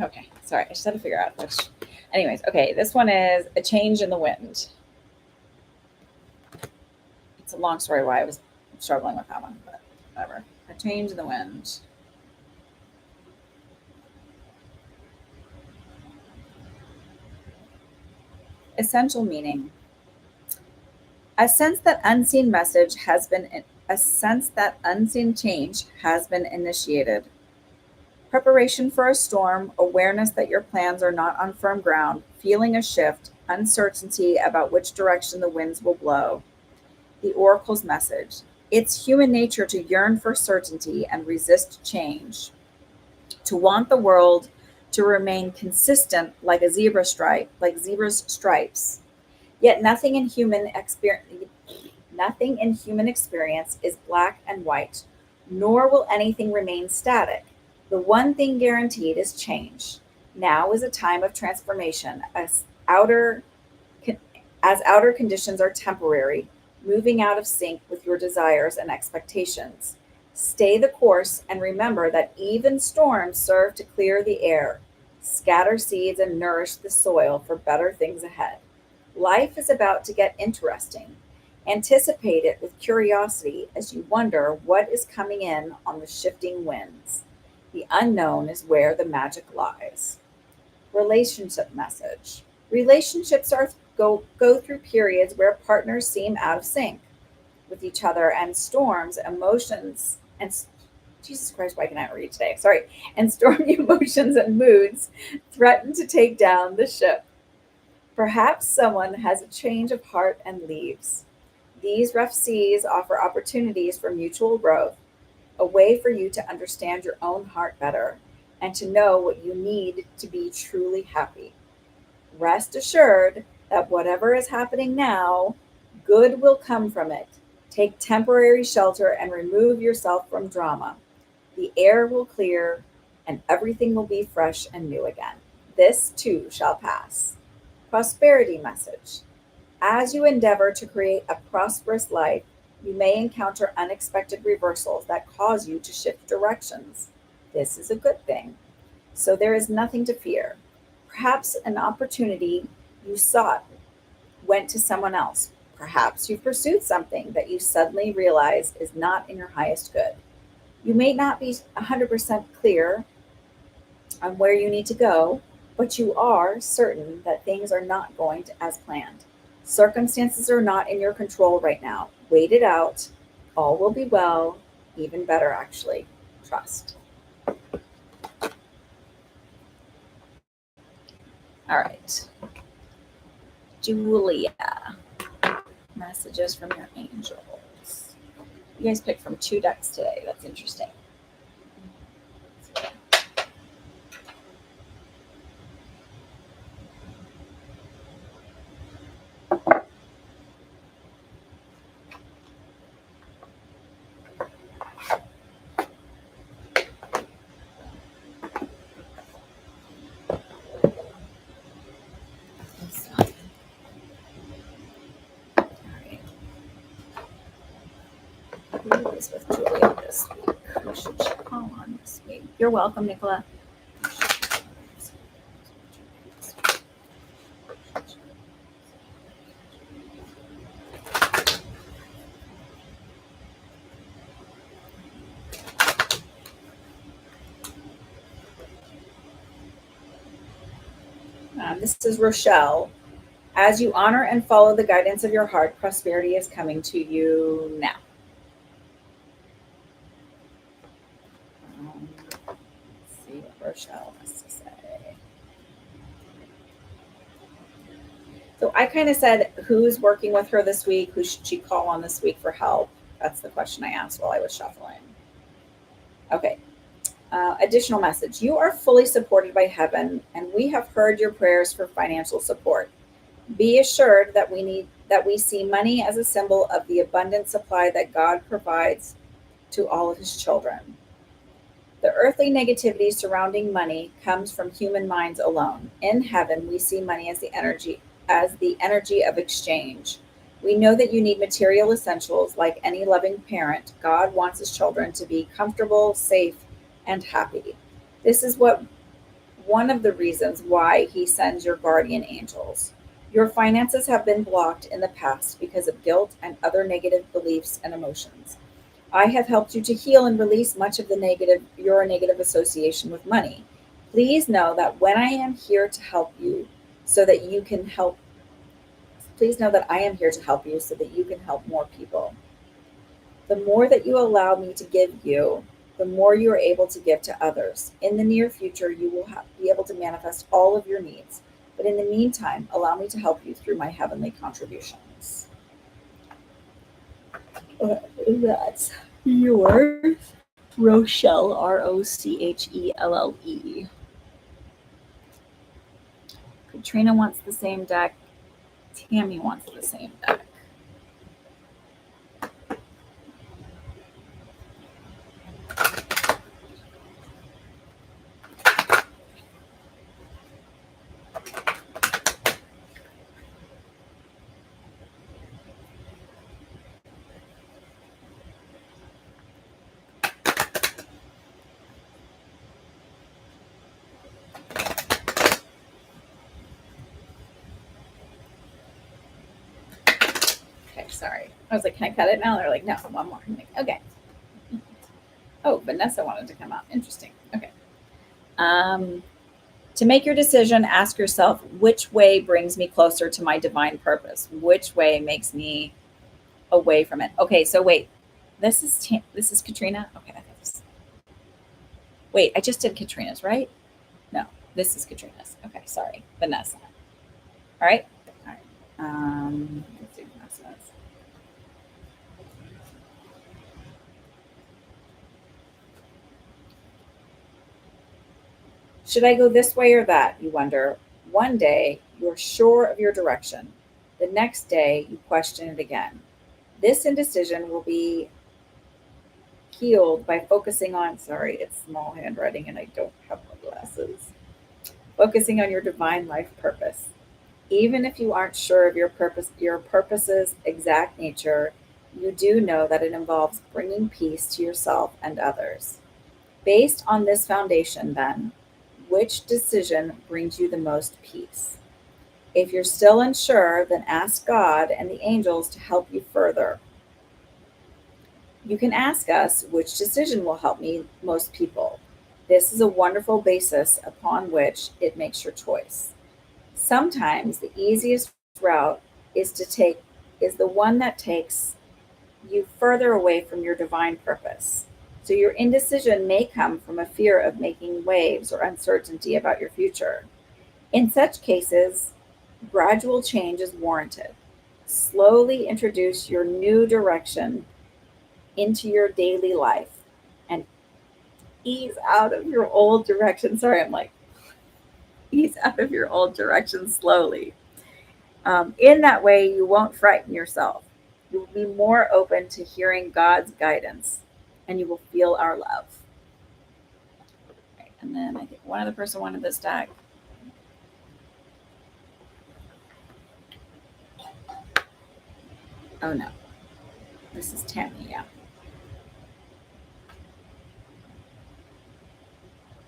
Okay, sorry, I just had to figure out which. Anyways, okay, this one is a change in the wind. It's a long story why I was struggling with that one, but whatever. A change in the wind. Essential meaning. A sense that unseen change has been initiated. Preparation for a storm, awareness that your plans are not on firm ground, feeling a shift, uncertainty about which direction the winds will blow. The oracle's message. It's human nature to yearn for certainty and resist change, to want the world to remain consistent like zebra's stripes. Yet nothing in human experience is black and white, nor will anything remain static. The one thing guaranteed is change. Now is a time of transformation as outer conditions are temporary, moving out of sync with your desires and expectations. Stay the course and remember that even storms serve to clear the air, scatter seeds, and nourish the soil for better things ahead. Life is about to get interesting. Anticipate it with curiosity as you wonder what is coming in on the shifting winds. The unknown is where the magic lies. Relationship message. Relationships go through periods where partners seem out of sync with each other, and storms, emotions, and Jesus Christ, why can I not read today? Sorry. And stormy emotions and moods threaten to take down the ship. Perhaps someone has a change of heart and leaves. These rough seas offer opportunities for mutual growth, a way for you to understand your own heart better and to know what you need to be truly happy. Rest assured that whatever is happening now, good will come from it. Take temporary shelter and remove yourself from drama. The air will clear and everything will be fresh and new again. This too shall pass. Prosperity message. As you endeavor to create a prosperous life, you may encounter unexpected reversals that cause you to shift directions. This is a good thing. So there is nothing to fear. Perhaps an opportunity you sought went to someone else. Perhaps you pursued something that you suddenly realize is not in your highest good. You may not be 100% clear on where you need to go, but you are certain that things are not going as planned. Circumstances are not in your control right now. Wait it out. All will be well, even better, actually. Trust. All right. Julia. Messages from your angels. You guys picked from 2 decks today. That's interesting. Who is with Julia this week? Who should she call on this week? You're welcome, Nicola. This is Rochelle. As you honor and follow the guidance of your heart, prosperity is coming to you now. Let's see what Rochelle has to say. So I kind of said, who's working with her this week? Who should she call on this week for help? That's the question I asked while I was shuffling. Okay. Additional message. You are fully supported by heaven, and we have heard your prayers for financial support. Be assured that we see money as a symbol of the abundant supply that God provides to all of his children. The earthly negativity surrounding money comes from human minds alone. In heaven, we see money as the energy of exchange. We know that you need material essentials like any loving parent. God wants his children to be comfortable, safe, and happy. This is what one of the reasons why he sends your guardian angels. Your finances have been blocked in the past because of guilt and other negative beliefs and emotions. I have helped you to heal and release much of your negative association with money. Please know that when I am here to help you so that you can help, please know that I am here to help you so that you can help more people. The more that you allow me to give you, the more you are able to give to others. In the near future, you will be able to manifest all of your needs. But in the meantime, allow me to help you through my heavenly contributions. That's yours, Rochelle, Rochelle. Katrina wants the same deck. Tammy wants the same deck. Okay, sorry. I was like, can I cut it now? They're like, no, one more. I'm like, okay. Oh, Vanessa wanted to come out. Interesting. Okay. To make your decision, ask yourself, which way brings me closer to my divine purpose? Which way makes me away from it? Okay, so wait. This is Katrina? Okay, I thought this. Wait, I just did Katrina's, right? No, this is Katrina's. Okay, sorry. Vanessa. All right? All right. Let's do Vanessa's. Should I go this way or that? You wonder. One day, you're sure of your direction. The next day, you question it again. This indecision will be healed by focusing on, sorry, it's small handwriting and I don't have my glasses. Focusing on your divine life purpose. Even if you aren't sure of your purpose's exact nature, you do know that it involves bringing peace to yourself and others. Based on this foundation, then, which decision brings you the most peace? If you're still unsure, then ask God and the angels to help you further. You can ask us which decision will help me most people. This is a wonderful basis upon which it makes your choice. Sometimes the easiest route is to take is the one that takes you further away from your divine purpose. So your indecision may come from a fear of making waves or uncertainty about your future. In such cases, gradual change is warranted. Slowly introduce your new direction into your daily life and ease out of your old direction. Sorry, I'm like, ease out of your old direction slowly. In that way, you won't frighten yourself. You will be more open to hearing God's guidance and you will feel our love. Right, and then I think one other person wanted this deck. Oh no, this is Tammy, yeah.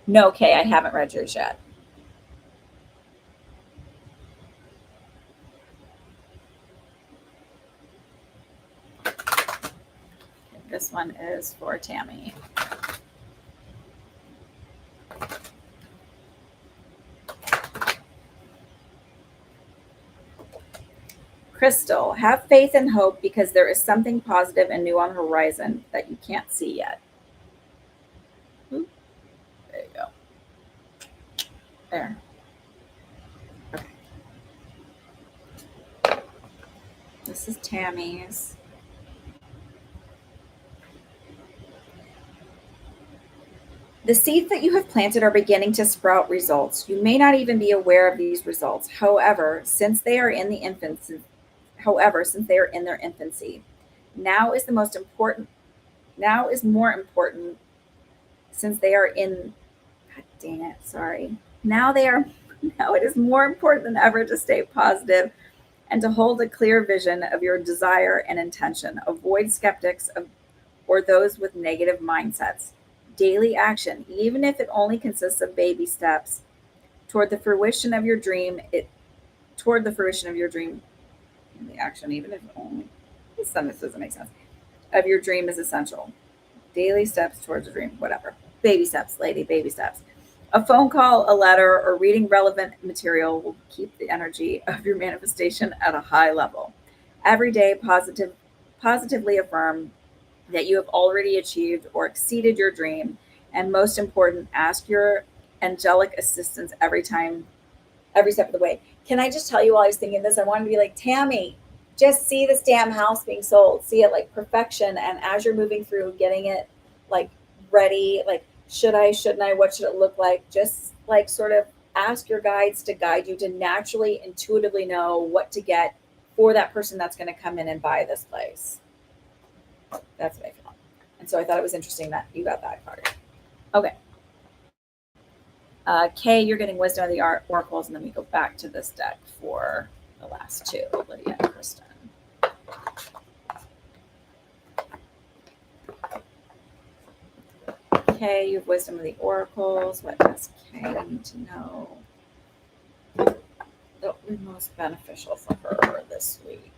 No, Kay, I haven't read yours yet. This one is for Tammy. Crystal, have faith and hope because there is something positive and new on the horizon that you can't see yet. Ooh, there you go. There. Okay. This is Tammy's. The seeds that you have planted are beginning to sprout results. You may not even be aware of these results. Since they are in their infancy, now is the most important. Now is more important since they are in. God dang it! Sorry. Now they are. Now it is more important than ever to stay positive and to hold a clear vision of your desire and intention. Avoid skeptics or those with negative mindsets. Daily action, even if it only consists of baby steps, toward the fruition of your dream. Toward the fruition of your dream, the action, even if only this sentence doesn't make sense, of your dream is essential. Daily steps towards a dream, whatever. Baby steps, lady, baby steps. A phone call, a letter, or reading relevant material will keep the energy of your manifestation at a high level. Every day, positively affirm that you have already achieved or exceeded your dream. And most important, ask your angelic assistance every step of the way. Can I just tell you while I was thinking this, I wanted to be like, Tammy, just see this damn house being sold. See it like perfection. And as you're moving through, getting it like ready, like, should I, shouldn't I, what should it look like? Just like sort of ask your guides to guide you to naturally, intuitively know what to get for that person that's going to come in and buy this place. That's what I feel. And so I thought it was interesting that you got that card. Okay. Kay, you're getting wisdom of the oracles, and then we go back to this deck for the last two, Lydia and Kristen. Kay, you have wisdom of the oracles. What does Kay need to know that will be most beneficial for her this week?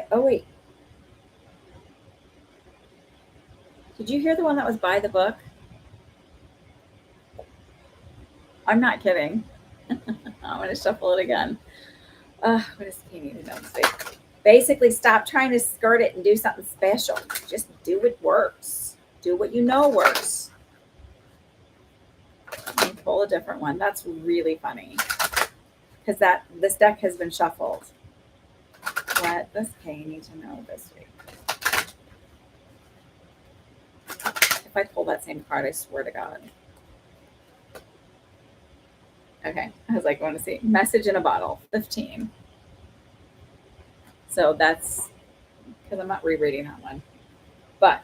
Oh wait, did you hear the one that was buy the book? I'm not kidding. I'm going to shuffle it again. What does Kay need to know this week? Basically, stop trying to skirt it and do something special. Just do what works. Do what you know works. Let me pull a different one. That's really funny because this deck has been shuffled. What does Kay need to know this week? If I pull that same card, I swear to God. Okay, I was like, I want to see. Message in a bottle, 15. So that's because I'm not rereading that one. But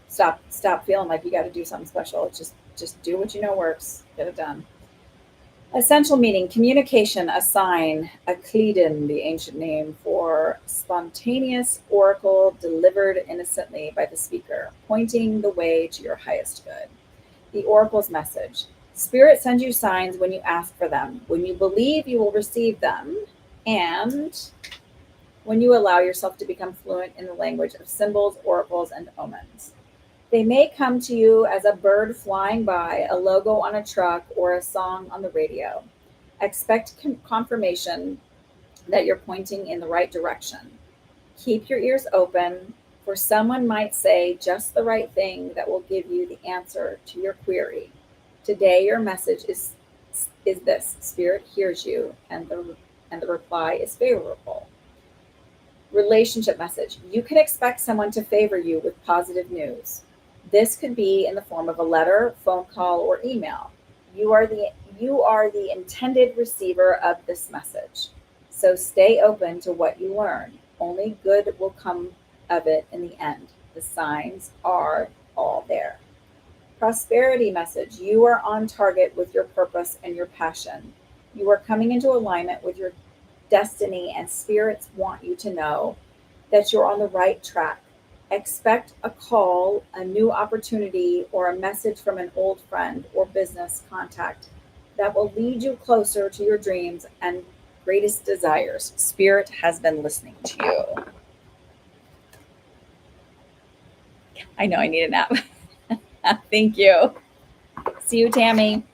stop feeling like you got to do something special. It's just do what you know works. Get it done. Essential meaning, communication, a sign, a Cledon, the ancient name for spontaneous oracle delivered innocently by the speaker, pointing the way to your highest good. The oracle's message. Spirit sends you signs when you ask for them, when you believe you will receive them, and when you allow yourself to become fluent in the language of symbols, oracles, and omens. They may come to you as a bird flying by, a logo on a truck, or a song on the radio. Expect confirmation that you're pointing in the right direction. Keep your ears open, for someone might say just the right thing that will give you the answer to your query. Today, your message is this: Spirit hears you, and the reply is favorable. Relationship message. You can expect someone to favor you with positive news. This could be in the form of a letter, phone call, or email. You are the intended receiver of this message. So stay open to what you learn. Only good will come of it in the end. The signs are all there. Prosperity message. You are on target with your purpose and your passion. You are coming into alignment with your destiny, and spirits want you to know that you're on the right track. Expect a call, a new opportunity, or a message from an old friend or business contact that will lead you closer to your dreams and greatest desires. Spirit has been listening to you. I know I need a nap. Thank you. See you, Tammy.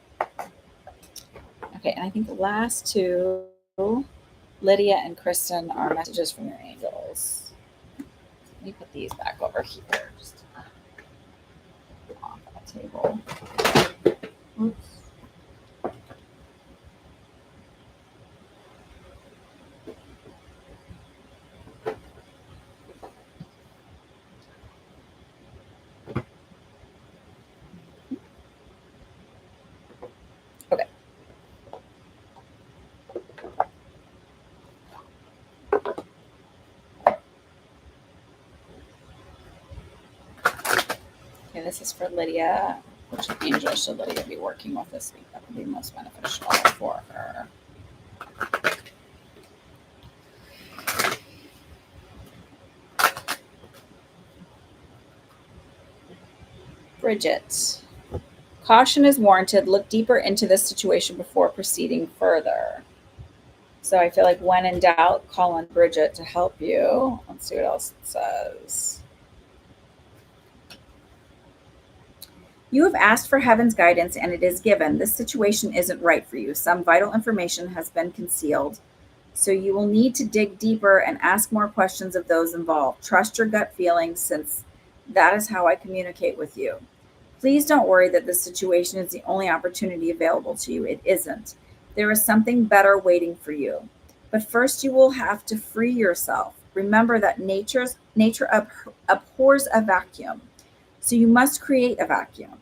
Okay, and I think the last two, Lydia and Kristen, are messages from your angels. Let me put these back over here, just off that table. Oops. Okay. Okay, this is for Lydia. Which angel should Lydia be working with this week? That would be most beneficial for her. Bridget. Caution is warranted. Look deeper into this situation before proceeding further. So I feel like when in doubt, call on Bridget to help you. Let's see what else it says. You have asked for heaven's guidance and it is given. This situation isn't right for you. Some vital information has been concealed. So you will need to dig deeper and ask more questions of those involved. Trust your gut feelings since that is how I communicate with you. Please don't worry that this situation is the only opportunity available to you. It isn't. There is something better waiting for you. But first you will have to free yourself. Remember that nature abhors a vacuum. So you must create a vacuum.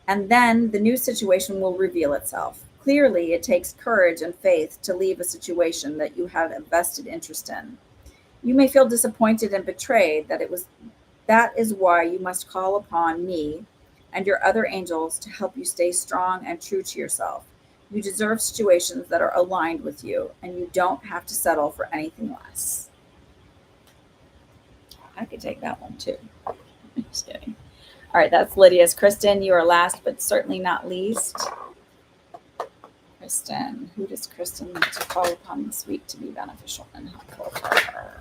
And then the new situation will reveal itself. Clearly, it takes courage and faith to leave a situation that you have a vested interest in. You may feel disappointed and betrayed that is why you must call upon me and your other angels to help you stay strong and true to yourself. You deserve situations that are aligned with you, and you don't have to settle for anything less. I could take that one too. Just kidding. All right, that's Lydia's. Kristen, you are last, but certainly not least. Kristen, who does Kristen need to call upon this week to be beneficial and helpful for her?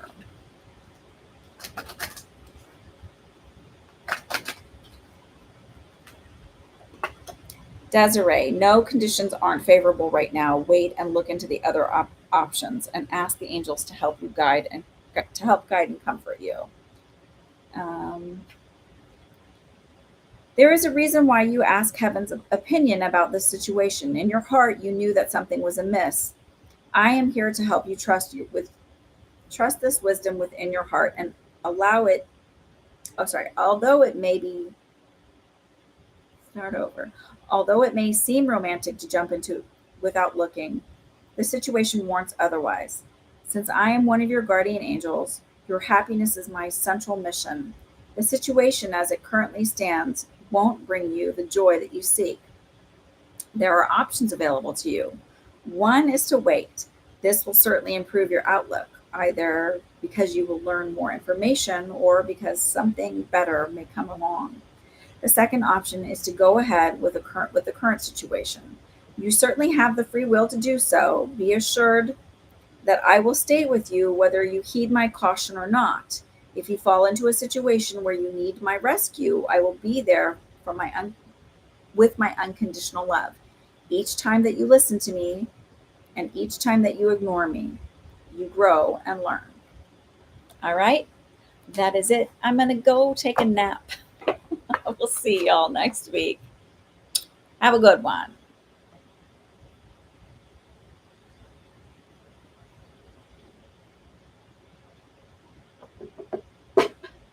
Desiree, no, conditions aren't favorable right now. Wait and look into the other options and ask the angels to help you guide and comfort you. There is a reason why you ask heaven's opinion about this situation. In your heart, you knew that something was amiss. I am here to help you trust this wisdom within your heart and allow it. Although it may seem romantic to jump into without looking, the situation warrants otherwise. Since I am one of your guardian angels, your happiness is my central mission. The situation as it currently stands won't bring you the joy that you seek. There are options available to you. One is to wait. This will certainly improve your outlook, either because you will learn more information or because something better may come along. The second option is to go ahead with the current situation. You certainly have the free will to do so. Be assured that I will stay with you whether you heed my caution or not. If you fall into a situation where you need my rescue, I will be there with my unconditional love. Each time that you listen to me and each time that you ignore me, you grow and learn. All right, that is it. I'm going to go take a nap. We'll see y'all next week. Have a good one.